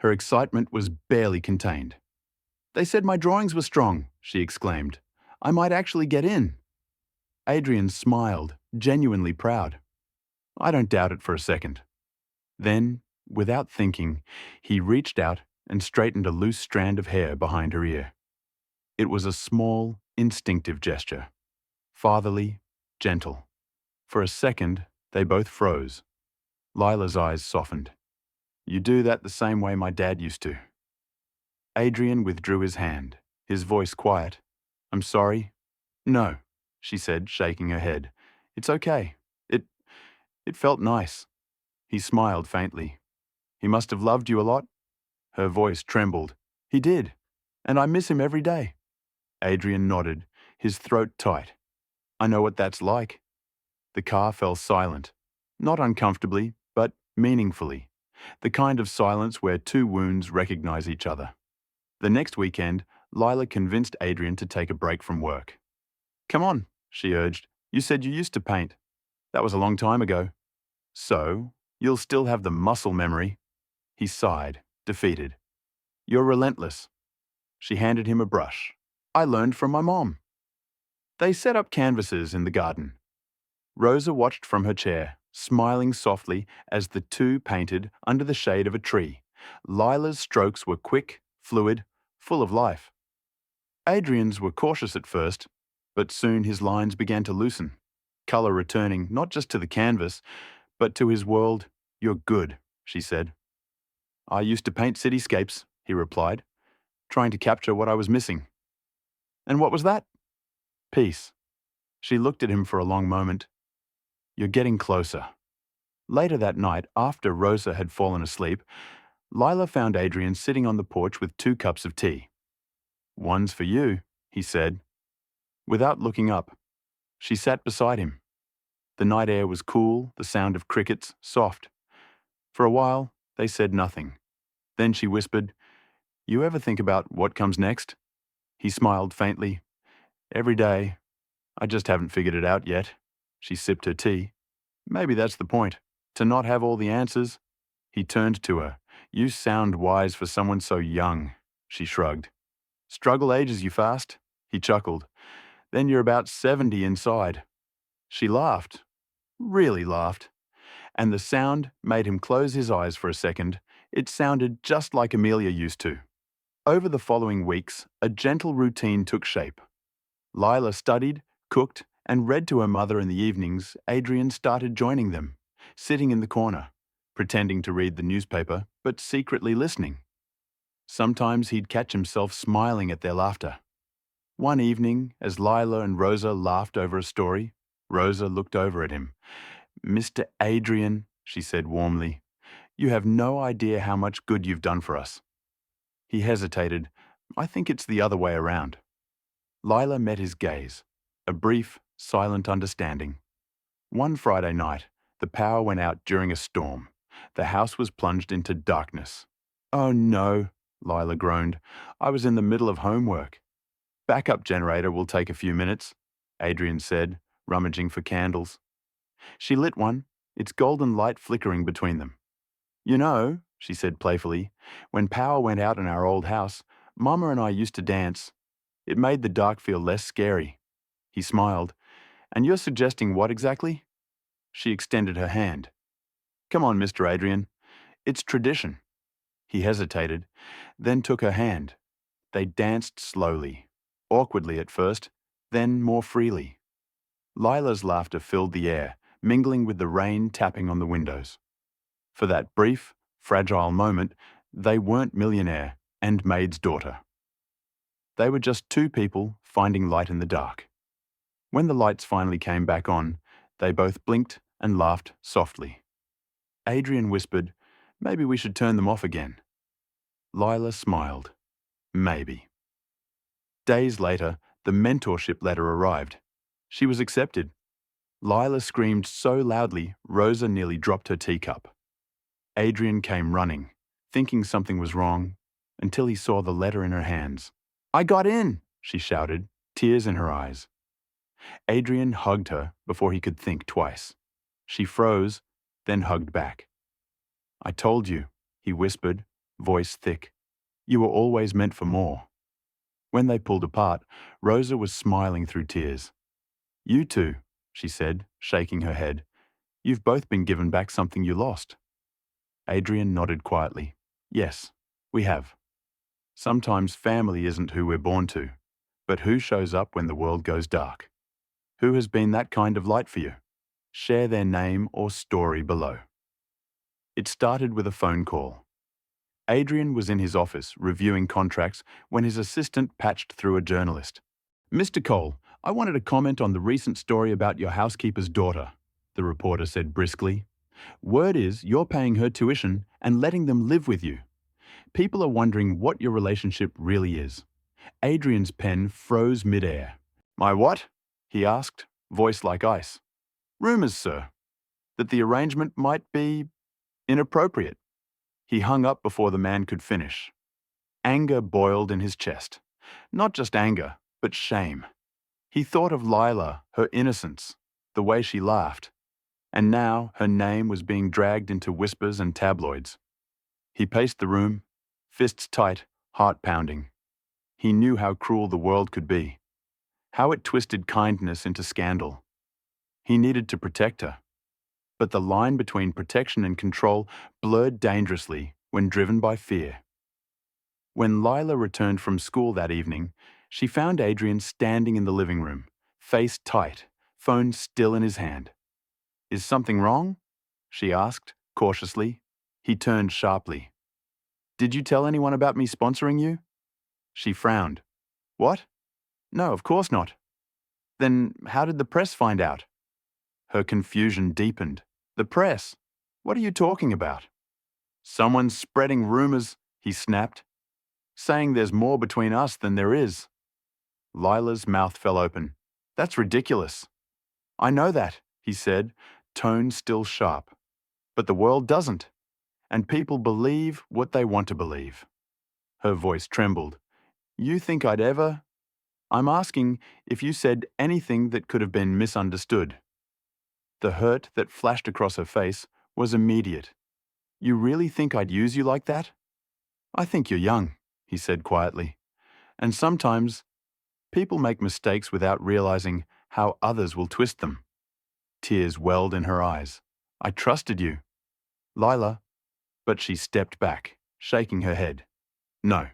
Speaker 1: Her excitement was barely contained. "They said my drawings were strong," she exclaimed. "I might actually get in." Adrian smiled, genuinely proud. "I don't doubt it for a second." Then, without thinking, he reached out and straightened a loose strand of hair behind her ear. It was a small, instinctive gesture. Fatherly, gentle. For a second, they both froze. Lila's eyes softened. "You do that the same way my dad used to." Adrian withdrew his hand, his voice quiet. "I'm sorry." "No," she said, shaking her head. "It's okay. It it felt nice." He smiled faintly. "He must have loved you a lot?" Her voice trembled. "He did. And I miss him every day." Adrian nodded, his throat tight. "I know what that's like." The car fell silent. Not uncomfortably, but meaningfully. The kind of silence where two wounds recognize each other. The next weekend, Lila convinced Adrian to take a break from work. "Come on," she urged. "You said you used to paint. That was a long time ago." "So, you'll still have the muscle memory." He sighed, defeated. "You're relentless." She handed him a brush. "I learned from my mom." They set up canvases in the garden. Rosa watched from her chair, smiling softly as the two painted under the shade of a tree. Lila's strokes were quick, fluid, full of life. Adrian's were cautious at first, but soon his lines began to loosen, colour returning not just to the canvas, but to his world. "You're good," she said. "I used to paint cityscapes," he replied, trying to capture what I was missing. "And what was that?" "Peace." She looked at him for a long moment. "You're getting closer." Later that night, after Rosa had fallen asleep, Lila found Adrian sitting on the porch with 2 cups of tea. "One's for you," he said. Without looking up, she sat beside him. The night air was cool, the sound of crickets soft. For a while, they said nothing. Then she whispered, "You ever think about what comes next?" He smiled faintly. "Every day. I just haven't figured it out yet." She sipped her tea. "Maybe that's the point, to not have all the answers." He turned to her. "You sound wise for someone so young." She shrugged. "Struggle ages you fast." He chuckled. "Then you're about 70 inside." She laughed. Really laughed. And the sound made him close his eyes for a second. It sounded just like Amelia used to. Over the following weeks, a gentle routine took shape. Lila studied, cooked, and read to her mother in the evenings. Adrian started joining them, sitting in the corner, pretending to read the newspaper, but secretly listening. Sometimes he'd catch himself smiling at their laughter. One evening, as Lila and Rosa laughed over a story, Rosa looked over at him. "Mr. Adrian," she said warmly, "you have no idea how much good you've done for us." He hesitated. "I think it's the other way around." Lila met his gaze, a brief, silent understanding. One Friday night, the power went out during a storm. The house was plunged into darkness. "Oh no," Lila groaned. "I was in the middle of homework." "Backup generator will take a few minutes," Adrian said, rummaging for candles. She lit one, its golden light flickering between them. "You know," she said playfully, "when power went out in our old house, Mama and I used to dance. It made the dark feel less scary." He smiled. "And you're suggesting what exactly?" She extended her hand. "Come on, Mr. Adrian. It's tradition." He hesitated, then took her hand. They danced slowly, awkwardly at first, then more freely. Lila's laughter filled the air, mingling with the rain tapping on the windows. For that brief, fragile moment, they weren't Millionaire and Maid's daughter. They were just two people finding light in the dark. When the lights finally came back on, they both blinked and laughed softly. Adrian whispered, "Maybe we should turn them off again." Lila smiled. Maybe. Days later, the mentorship letter arrived. She was accepted. Lila screamed so loudly, Rosa nearly dropped her teacup. Adrian came running, thinking something was wrong, until he saw the letter in her hands. "I got in!" she shouted, tears in her eyes. Adrian hugged her before he could think twice. She froze, then hugged back. "I told you," he whispered, voice thick. "You were always meant for more." When they pulled apart, Rosa was smiling through tears. "You two," she said, shaking her head. "You've both been given back something you lost." Adrian nodded quietly. "Yes, we have. Sometimes family isn't who we're born to, but who shows up when the world goes dark. Who has been that kind of light for you? Share their name or story below." It started with a phone call. Adrian was in his office reviewing contracts when his assistant patched through a journalist. "Mr. Cole, I wanted to comment on the recent story about your housekeeper's daughter," the reporter said briskly. "Word is you're paying her tuition and letting them live with you. People are wondering what your relationship really is." Adrian's pen froze midair. "My what?" he asked, voice like ice. "Rumors, sir, that the arrangement might be inappropriate." He hung up before the man could finish. Anger boiled in his chest. Not just anger, but shame. He thought of Lila, her innocence, the way she laughed, and now her name was being dragged into whispers and tabloids. He paced the room, fists tight, heart pounding. He knew how cruel the world could be, how it twisted kindness into scandal. He needed to protect her, but the line between protection and control blurred dangerously when driven by fear. When Lila returned from school that evening, she found Adrian standing in the living room, face tight, phone still in his hand. "Is something wrong?" she asked, cautiously. He turned sharply. "Did you tell anyone about me sponsoring you?" She frowned. "What? No, of course not." "Then how did the press find out?" Her confusion deepened. "The press? What are you talking about?" "Someone's spreading rumors," he snapped, "saying there's more between us than there is." Lila's mouth fell open. "That's ridiculous." "I know that," he said, tone still sharp. "But the world doesn't, and people believe what they want to believe." Her voice trembled. "You think I'd ever? I'm asking if you said anything that could have been misunderstood." The hurt that flashed across her face was immediate. "You really think I'd use you like that?" "I think you're young," he said quietly. "And sometimes people make mistakes without realizing how others will twist them." Tears welled in her eyes. "I trusted you." "Lila," but she stepped back, shaking her head. "No,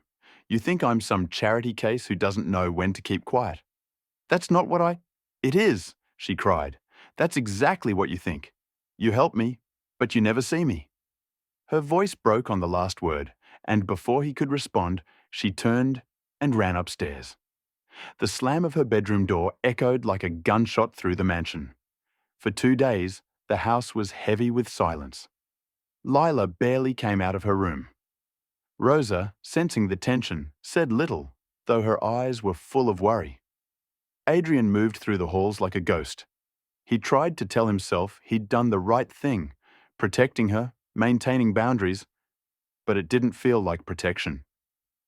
Speaker 1: you think I'm some charity case who doesn't know when to keep quiet." "That's not what I—" "It is," she cried. "That's exactly what you think. You help me, but you never see me." Her voice broke on the last word, and before he could respond, she turned and ran upstairs. The slam of her bedroom door echoed like a gunshot through the mansion. For 2 days, the house was heavy with silence. Lila barely came out of her room. Rosa, sensing the tension, said little, though her eyes were full of worry. Adrian moved through the halls like a ghost. He tried to tell himself he'd done the right thing, protecting her, maintaining boundaries, but it didn't feel like protection.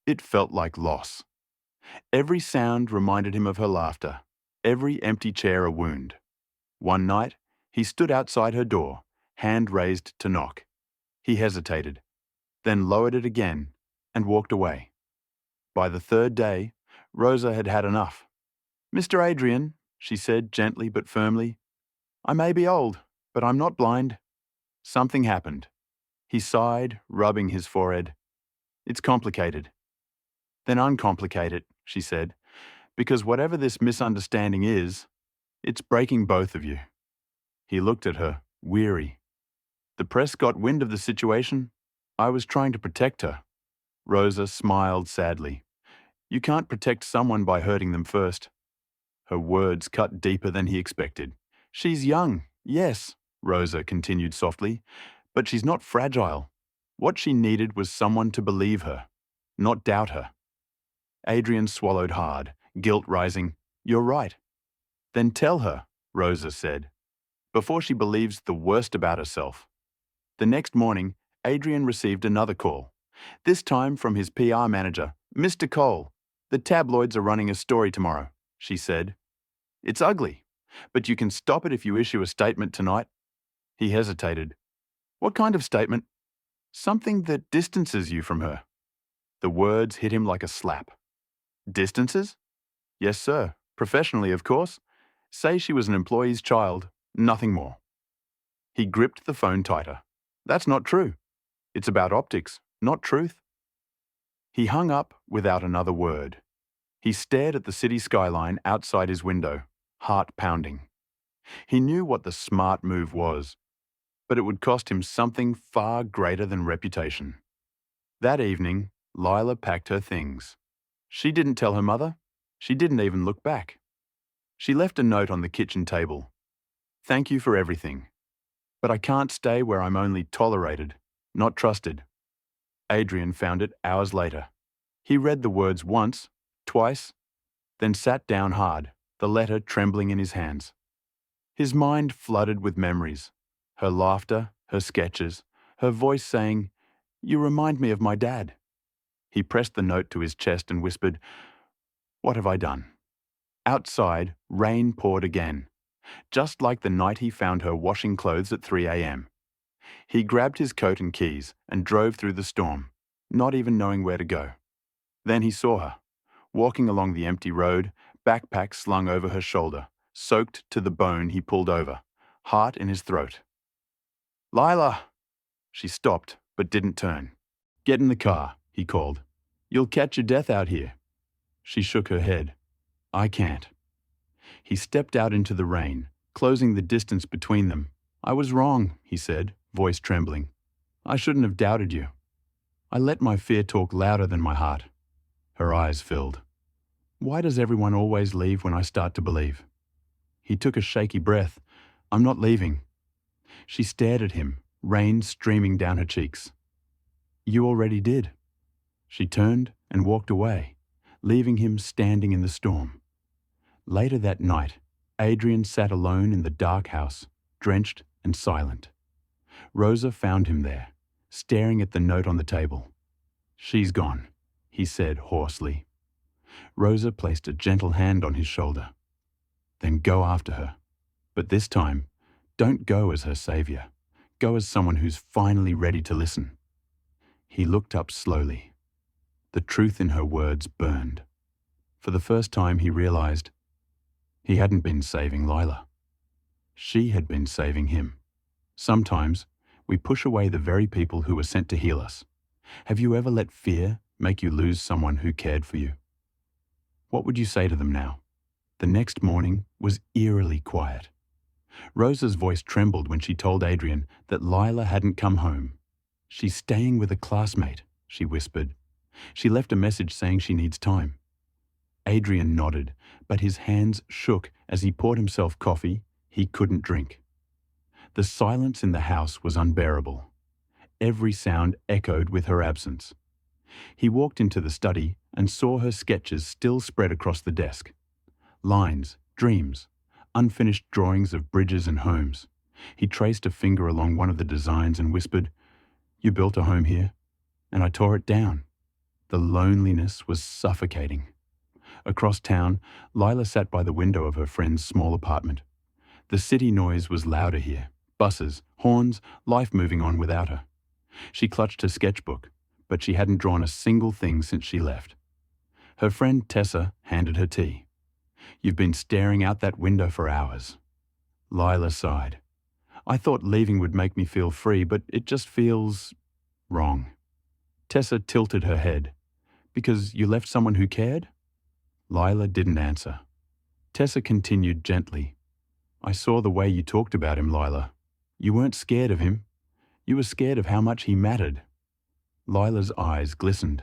Speaker 1: It felt like loss. Every sound reminded him of her laughter, every empty chair a wound. One night, he stood outside her door, hand raised to knock. He hesitated, then lowered it again and walked away. By the third day, Rosa had had enough. "Mr. Adrian," she said gently but firmly, "I may be old, but I'm not blind." Something happened. He sighed, rubbing his forehead. "It's complicated." "Then uncomplicate it," she said, "because whatever this misunderstanding is, it's breaking both of you." He looked at her, weary. "The press got wind of the situation. I was trying to protect her." Rosa smiled sadly. "You can't protect someone by hurting them first." Her words cut deeper than he expected. "She's young, yes," Rosa continued softly, "but she's not fragile. What she needed was someone to believe her, not doubt her." Adrian swallowed hard, guilt rising. "You're right." "Then tell her," Rosa said. before she believes the worst about herself. The next morning, Adrian received another call, this time from his PR manager. "Mr. Cole, the tabloids are running a story tomorrow," she said. "It's ugly, but you can stop it if you issue a statement tonight." He hesitated. "What kind of statement?" "Something that distances you from her." The words hit him like a slap. "Distances?" "Yes, sir. Professionally, of course. Say she was an employee's child, nothing more." He gripped the phone tighter. "That's not true. It's about optics, not truth." He hung up without another word. He stared at the city skyline outside his window, heart pounding. He knew what the smart move was, but it would cost him something far greater than reputation. That evening, Lila packed her things. She didn't tell her mother. She didn't even look back. She left a note on the kitchen table. "Thank you for everything. But I can't stay where I'm only tolerated, not trusted." Adrian found it hours later. He read the words once, twice, then sat down hard, the letter trembling in his hands. His mind flooded with memories. Her laughter, her sketches, her voice saying, "You remind me of my dad." He pressed the note to his chest and whispered, "What have I done?" Outside, rain poured again, just like the night he found her washing clothes at 3 a.m. He grabbed his coat and keys and drove through the storm, not even knowing where to go. Then he saw her, walking along the empty road, backpack slung over her shoulder, soaked to the bone. He pulled over, heart in his throat. "Lila!" She stopped, but didn't turn. "Get in the car," he called. "You'll catch your death out here." She shook her head. "I can't." He stepped out into the rain, closing the distance between them. "I was wrong," he said, voice trembling. "I shouldn't have doubted you. I let my fear talk louder than my heart." Her eyes filled. "Why does everyone always leave when I start to believe?" He took a shaky breath. "I'm not leaving." She stared at him, rain streaming down her cheeks. "You already did." She turned and walked away, leaving him standing in the storm. Later that night, Adrian sat alone in the dark house, drenched and silent. Rosa found him there, staring at the note on the table. "She's gone," he said hoarsely. Rosa placed a gentle hand on his shoulder. "Then go after her. But this time, don't go as her savior. Go as someone who's finally ready to listen." He looked up slowly. The truth in her words burned. For the first time, he realized he hadn't been saving Lila. She had been saving him. Sometimes, we push away the very people who were sent to heal us. Have you ever let fear make you lose someone who cared for you? What would you say to them now? The next morning was eerily quiet. Rosa's voice trembled when she told Adrian that Lila hadn't come home. "She's staying with a classmate," she whispered. "She left a message saying she needs time." Adrian nodded, but his hands shook as he poured himself coffee he couldn't drink. The silence in the house was unbearable. Every sound echoed with her absence. He walked into the study and saw her sketches still spread across the desk. Lines, dreams, unfinished drawings of bridges and homes. He traced a finger along one of the designs and whispered, "You built a home here, and I tore it down." The loneliness was suffocating. Across town, Lila sat by the window of her friend's small apartment. The city noise was louder here. Buses, horns, life moving on without her. She clutched her sketchbook, but she hadn't drawn a single thing since she left. Her friend Tessa handed her tea. "You've been staring out that window for hours." Lila sighed. "I thought leaving would make me feel free, but it just feels wrong." Tessa tilted her head. "Because you left someone who cared?" Lila didn't answer. Tessa continued gently. "I saw the way you talked about him, Lila. You weren't scared of him. You were scared of how much he mattered." Lila's eyes glistened.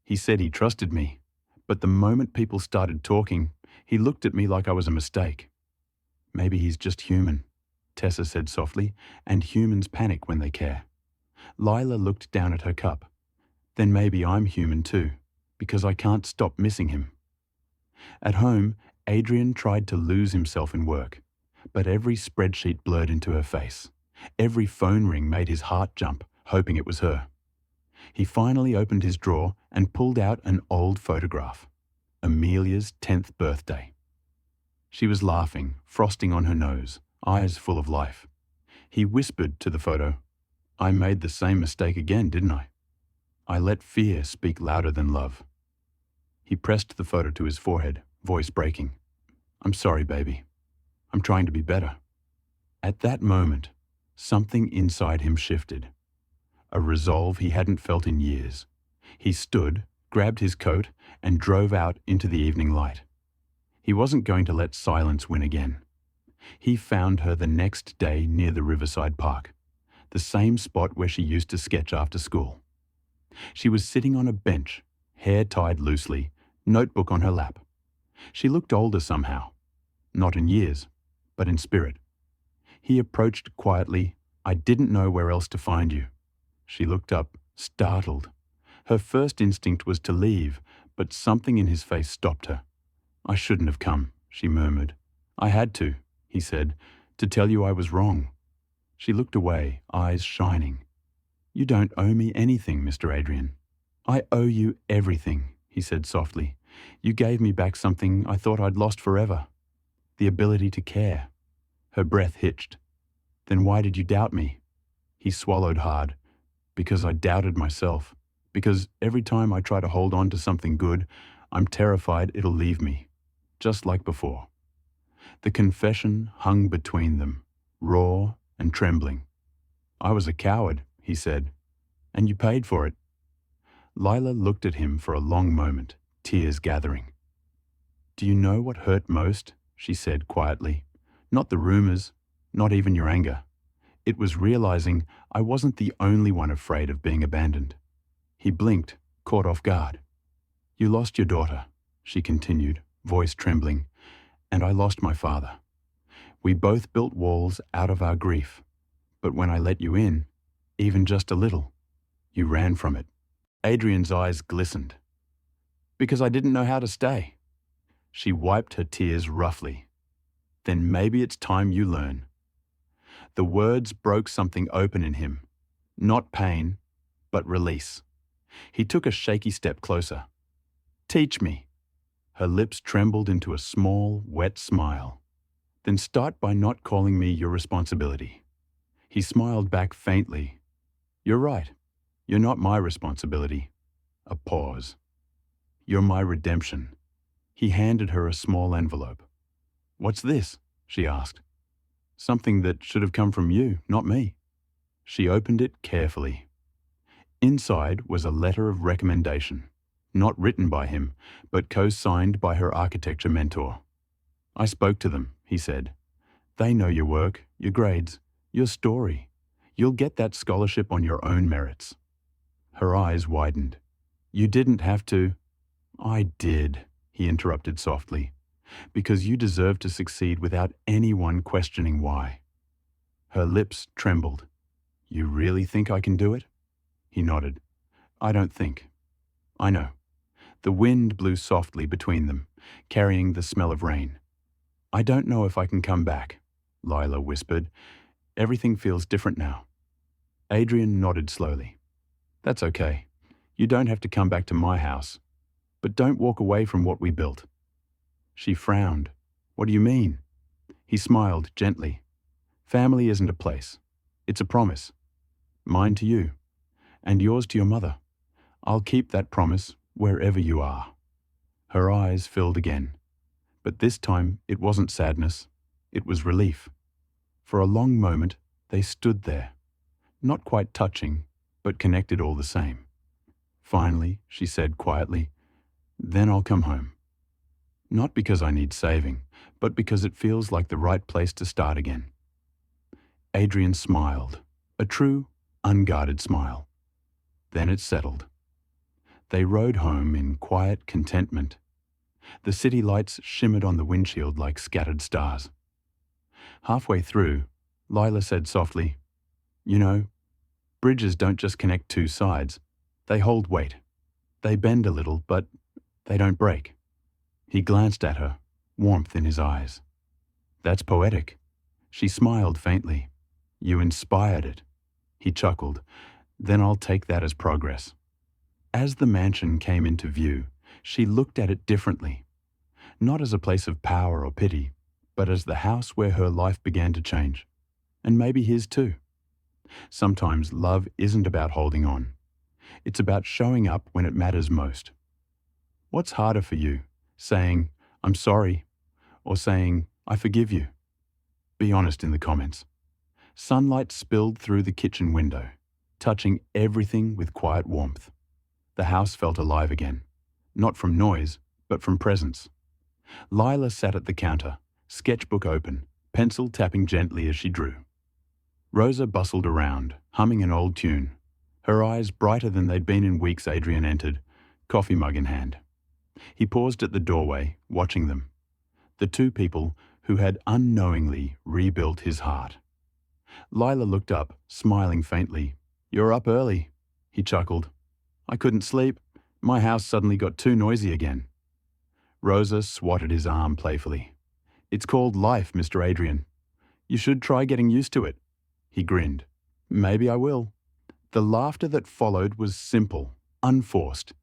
Speaker 1: "He said he trusted me, but the moment people started talking, he looked at me like I was a mistake." "Maybe he's just human," Tessa said softly, "and humans panic when they care." Lila looked down at her cup. "Then maybe I'm human too, because I can't stop missing him." At home, Adrian tried to lose himself in work, But every spreadsheet blurred into her face. Every phone ring made his heart jump, hoping it was her. He finally opened his drawer and pulled out an old photograph. Amelia's 10th birthday. She was laughing, frosting on her nose, eyes full of life. He whispered to the photo, "I made the same mistake again, didn't I? I let fear speak louder than love." He pressed the photo to his forehead, voice breaking. "I'm sorry, baby. I'm trying to be better." At that moment, something inside him shifted. A resolve he hadn't felt in years. He stood, grabbed his coat, and drove out into the evening light. He wasn't going to let silence win again. He found her the next day near the Riverside Park, the same spot where she used to sketch after school. She was sitting on a bench, hair tied loosely, notebook on her lap. She looked older somehow, not in years, but in spirit. He approached quietly. "I didn't know where else to find you." She looked up, startled. Her first instinct was to leave, but something in his face stopped her. "I shouldn't have come," she murmured. "I had to," he said, "to tell you I was wrong." She looked away, eyes shining. "You don't owe me anything, Mr. Adrian." "I owe you everything," he said softly. "You gave me back something I thought I'd lost forever. The ability to care." Her breath hitched. "Then why did you doubt me?" He swallowed hard. "Because I doubted myself. Because every time I try to hold on to something good, I'm terrified it'll leave me. Just like before." The confession hung between them, raw and trembling. "I was a coward," he said. "And you paid for it." Lila looked at him for a long moment, tears gathering. "Do you know what hurt most?" she said quietly. "Not the rumors, not even your anger. It was realizing I wasn't the only one afraid of being abandoned." He blinked, caught off guard. "You lost your daughter," she continued, voice trembling, "and I lost my father. We both built walls out of our grief. But when I let you in, even just a little, you ran from it." Adrian's eyes glistened. "Because I didn't know how to stay." She wiped her tears roughly. "Then maybe it's time you learn." The words broke something open in him. Not pain, but release. He took a shaky step closer. "Teach me." Her lips trembled into a small, wet smile. "Then start by not calling me your responsibility." He smiled back faintly. "You're right. You're not my responsibility." A pause. "You're my redemption." He handed her a small envelope. "What's this?" she asked. "Something that should have come from you, not me." She opened it carefully. Inside was a letter of recommendation, not written by him, but co-signed by her architecture mentor. "I spoke to them," he said. "They know your work, your grades, your story. You'll get that scholarship on your own merits." Her eyes widened. "You didn't have to." "I did," he interrupted softly, "because you deserve to succeed without anyone questioning why." Her lips trembled. "You really think I can do it?" He nodded. "I don't think. I know." The wind blew softly between them, carrying the smell of rain. "I don't know if I can come back," Lila whispered. "Everything feels different now." Adrian nodded slowly. "That's okay. You don't have to come back to my house. But don't walk away from what we built." She frowned. "What do you mean?" He smiled gently. "Family isn't a place. It's a promise. Mine to you, and yours to your mother. I'll keep that promise wherever you are." Her eyes filled again. But this time it wasn't sadness. It was relief. For a long moment they stood there, not quite touching, but connected all the same. Finally, she said quietly, "Then I'll come home. Not because I need saving, but because it feels like the right place to start again." Adrian smiled, a true, unguarded smile. Then it settled. They rode home in quiet contentment. The city lights shimmered on the windshield like scattered stars. Halfway through, Lila said softly, "You know, bridges don't just connect two sides. They hold weight. They bend a little, but they don't break." He glanced at her, warmth in his eyes. "That's poetic." She smiled faintly. You inspired it. He chuckled. Then I'll take that as progress. As the mansion came into view, she looked at it differently, not as a place of power or pity, but as the house where her life began to change. And maybe his too. Sometimes love isn't about holding on. It's about showing up when it matters most. What's harder for you, saying, I'm sorry, or saying, I forgive you? Be honest in the comments. Sunlight spilled through the kitchen window, touching everything with quiet warmth. The house felt alive again, not from noise, but from presence. Lila sat at the counter, sketchbook open, pencil tapping gently as she drew. Rosa bustled around, humming an old tune, her eyes brighter than they'd been in weeks. Adrian entered, coffee mug in hand. He paused at the doorway, watching them, the two people who had unknowingly rebuilt his heart. Lila looked up, smiling faintly. You're up early, he chuckled. I couldn't sleep. My house suddenly got too noisy again. Rosa swatted his arm playfully. It's called life, Mr. Adrian. You should try getting used to it. He grinned. Maybe I will. The laughter that followed was simple, unforced,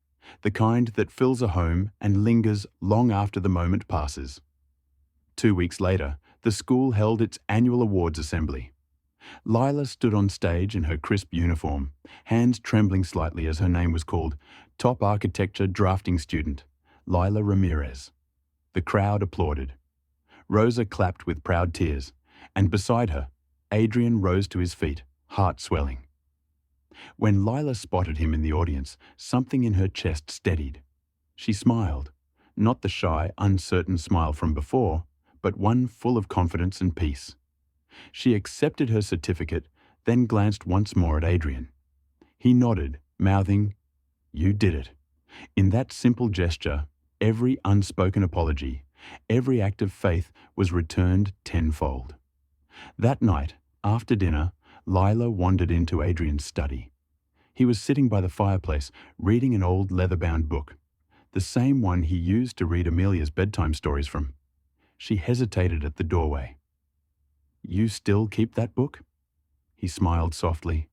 Speaker 1: the kind that fills a home and lingers long after the moment passes. 2 weeks later, the school held its annual awards assembly. Lila stood on stage in her crisp uniform, hands trembling slightly as her name was called, Top Architecture Drafting Student, Lila Ramirez. The crowd applauded. Rosa clapped with proud tears, and beside her, Adrian rose to his feet, heart swelling. When Lila spotted him in the audience, something in her chest steadied. She smiled, not the shy, uncertain smile from before, but one full of confidence and peace. She accepted her certificate, then glanced once more at Adrian. He nodded, mouthing, You did it. In that simple gesture, every unspoken apology, every act of faith was returned tenfold. That night, after dinner, Lila wandered into Adrian's study. He was sitting by the fireplace, reading an old leather-bound book, the same one he used to read Amelia's bedtime stories from. She hesitated at the doorway. You still keep that book? He smiled softly.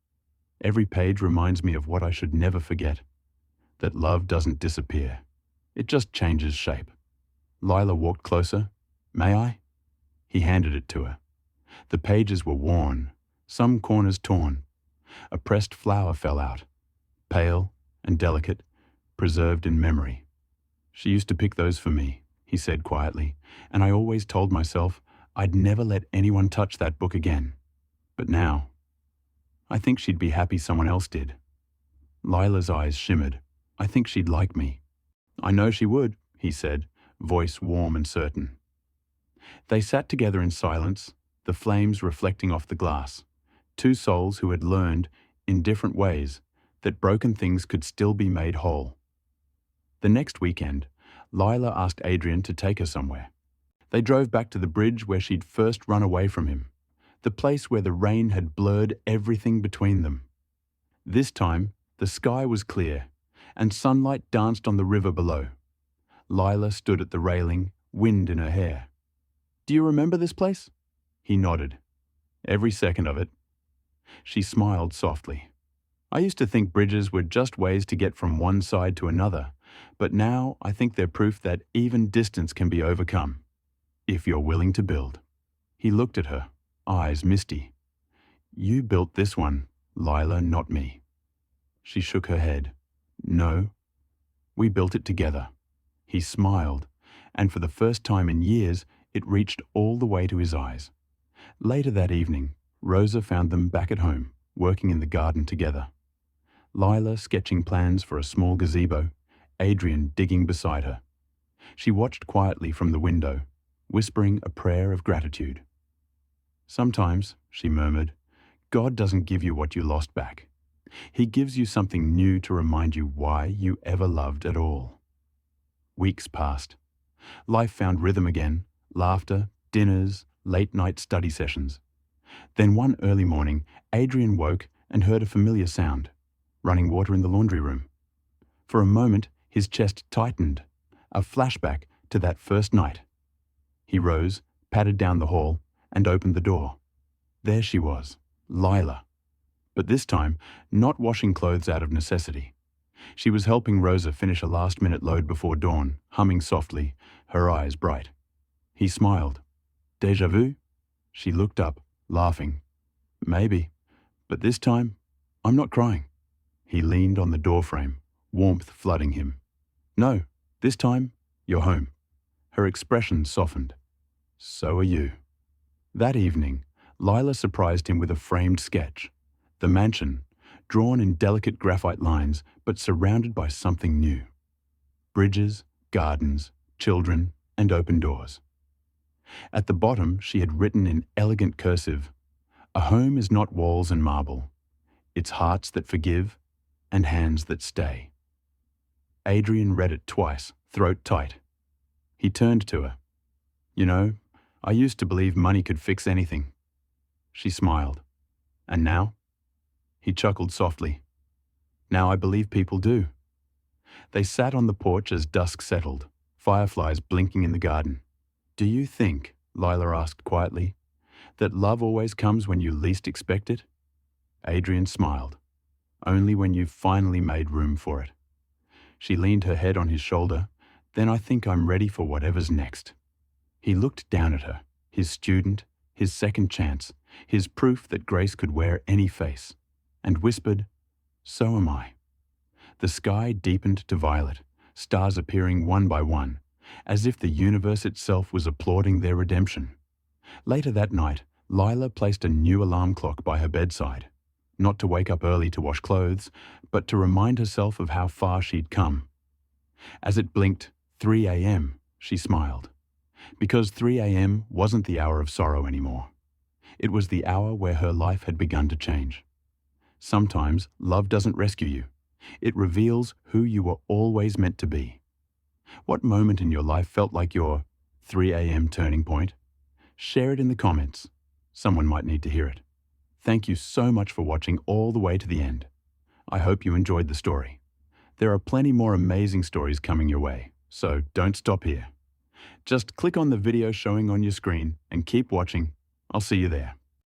Speaker 1: Every page reminds me of what I should never forget, that love doesn't disappear. It just changes shape. Lila walked closer. May I? He handed it to her. The pages were worn, some corners torn. A pressed flower fell out, pale and delicate, preserved in memory. She used to pick those for me, he said quietly, and I always told myself I'd never let anyone touch that book again. But now, I think she'd be happy someone else did. Lila's eyes shimmered. I think she'd like me. I know she would, he said, voice warm and certain. They sat together in silence, the flames reflecting off the glass. Two souls who had learned, in different ways, that broken things could still be made whole. The next weekend, Lila asked Adrian to take her somewhere. They drove back to the bridge where she'd first run away from him, the place where the rain had blurred everything between them. This time, the sky was clear, and sunlight danced on the river below. Lila stood at the railing, wind in her hair. Do you remember this place? He nodded. Every second of it. She smiled softly. I used to think bridges were just ways to get from one side to another, but now I think they're proof that even distance can be overcome, if you're willing to build. He looked at her, eyes misty. You built this one, Lila, not me. She shook her head. No, we built it together. He smiled, and for the first time in years, it reached all the way to his eyes. Later that evening, Rosa found them back at home, working in the garden together. Lila sketching plans for a small gazebo, Adrian digging beside her. She watched quietly from the window, whispering a prayer of gratitude. Sometimes, she murmured, God doesn't give you what you lost back. He gives you something new to remind you why you ever loved at all. Weeks passed. Life found rhythm again, laughter, dinners, late-night study sessions. Then one early morning, Adrian woke and heard a familiar sound, running water in the laundry room. For a moment, his chest tightened, a flashback to that first night. He rose, padded down the hall, and opened the door. There she was, Lila. But this time, not washing clothes out of necessity. She was helping Rosa finish a last-minute load before dawn, humming softly, her eyes bright. He smiled. Déjà vu? She looked up, laughing. Maybe, but this time, I'm not crying. He leaned on the doorframe, warmth flooding him. No, this time, you're home. Her expression softened. So are you. That evening, Lila surprised him with a framed sketch. The mansion, drawn in delicate graphite lines, but surrounded by something new. Bridges, gardens, children, and open doors. At the bottom, she had written in elegant cursive, "A home is not walls and marble. It's hearts that forgive and hands that stay." Adrian read it twice, throat tight. He turned to her. "You know, I used to believe money could fix anything." She smiled. "And now?" He chuckled softly. "Now I believe people do." They sat on the porch as dusk settled, fireflies blinking in the garden. "Do you think," Lila asked quietly, "that love always comes when you least expect it?" Adrian smiled. "Only when you've finally made room for it." She leaned her head on his shoulder. "Then I think I'm ready for whatever's next." He looked down at her, his student, his second chance, his proof that grace could wear any face, and whispered, "So am I." The sky deepened to violet, stars appearing one by one, as if the universe itself was applauding their redemption. Later that night, Lila placed a new alarm clock by her bedside, not to wake up early to wash clothes, but to remind herself of how far she'd come. As it blinked 3 a.m., she smiled, because 3 a.m. wasn't the hour of sorrow anymore. It was the hour where her life had begun to change. Sometimes love doesn't rescue you. It reveals who you were always meant to be. What moment in your life felt like your 3 a.m. turning point? Share it in the comments. Someone might need to hear it. Thank you so much for watching all the way to the end. I hope you enjoyed the story. There are plenty more amazing stories coming your way, so don't stop here. Just click on the video showing on your screen and keep watching. I'll see you there.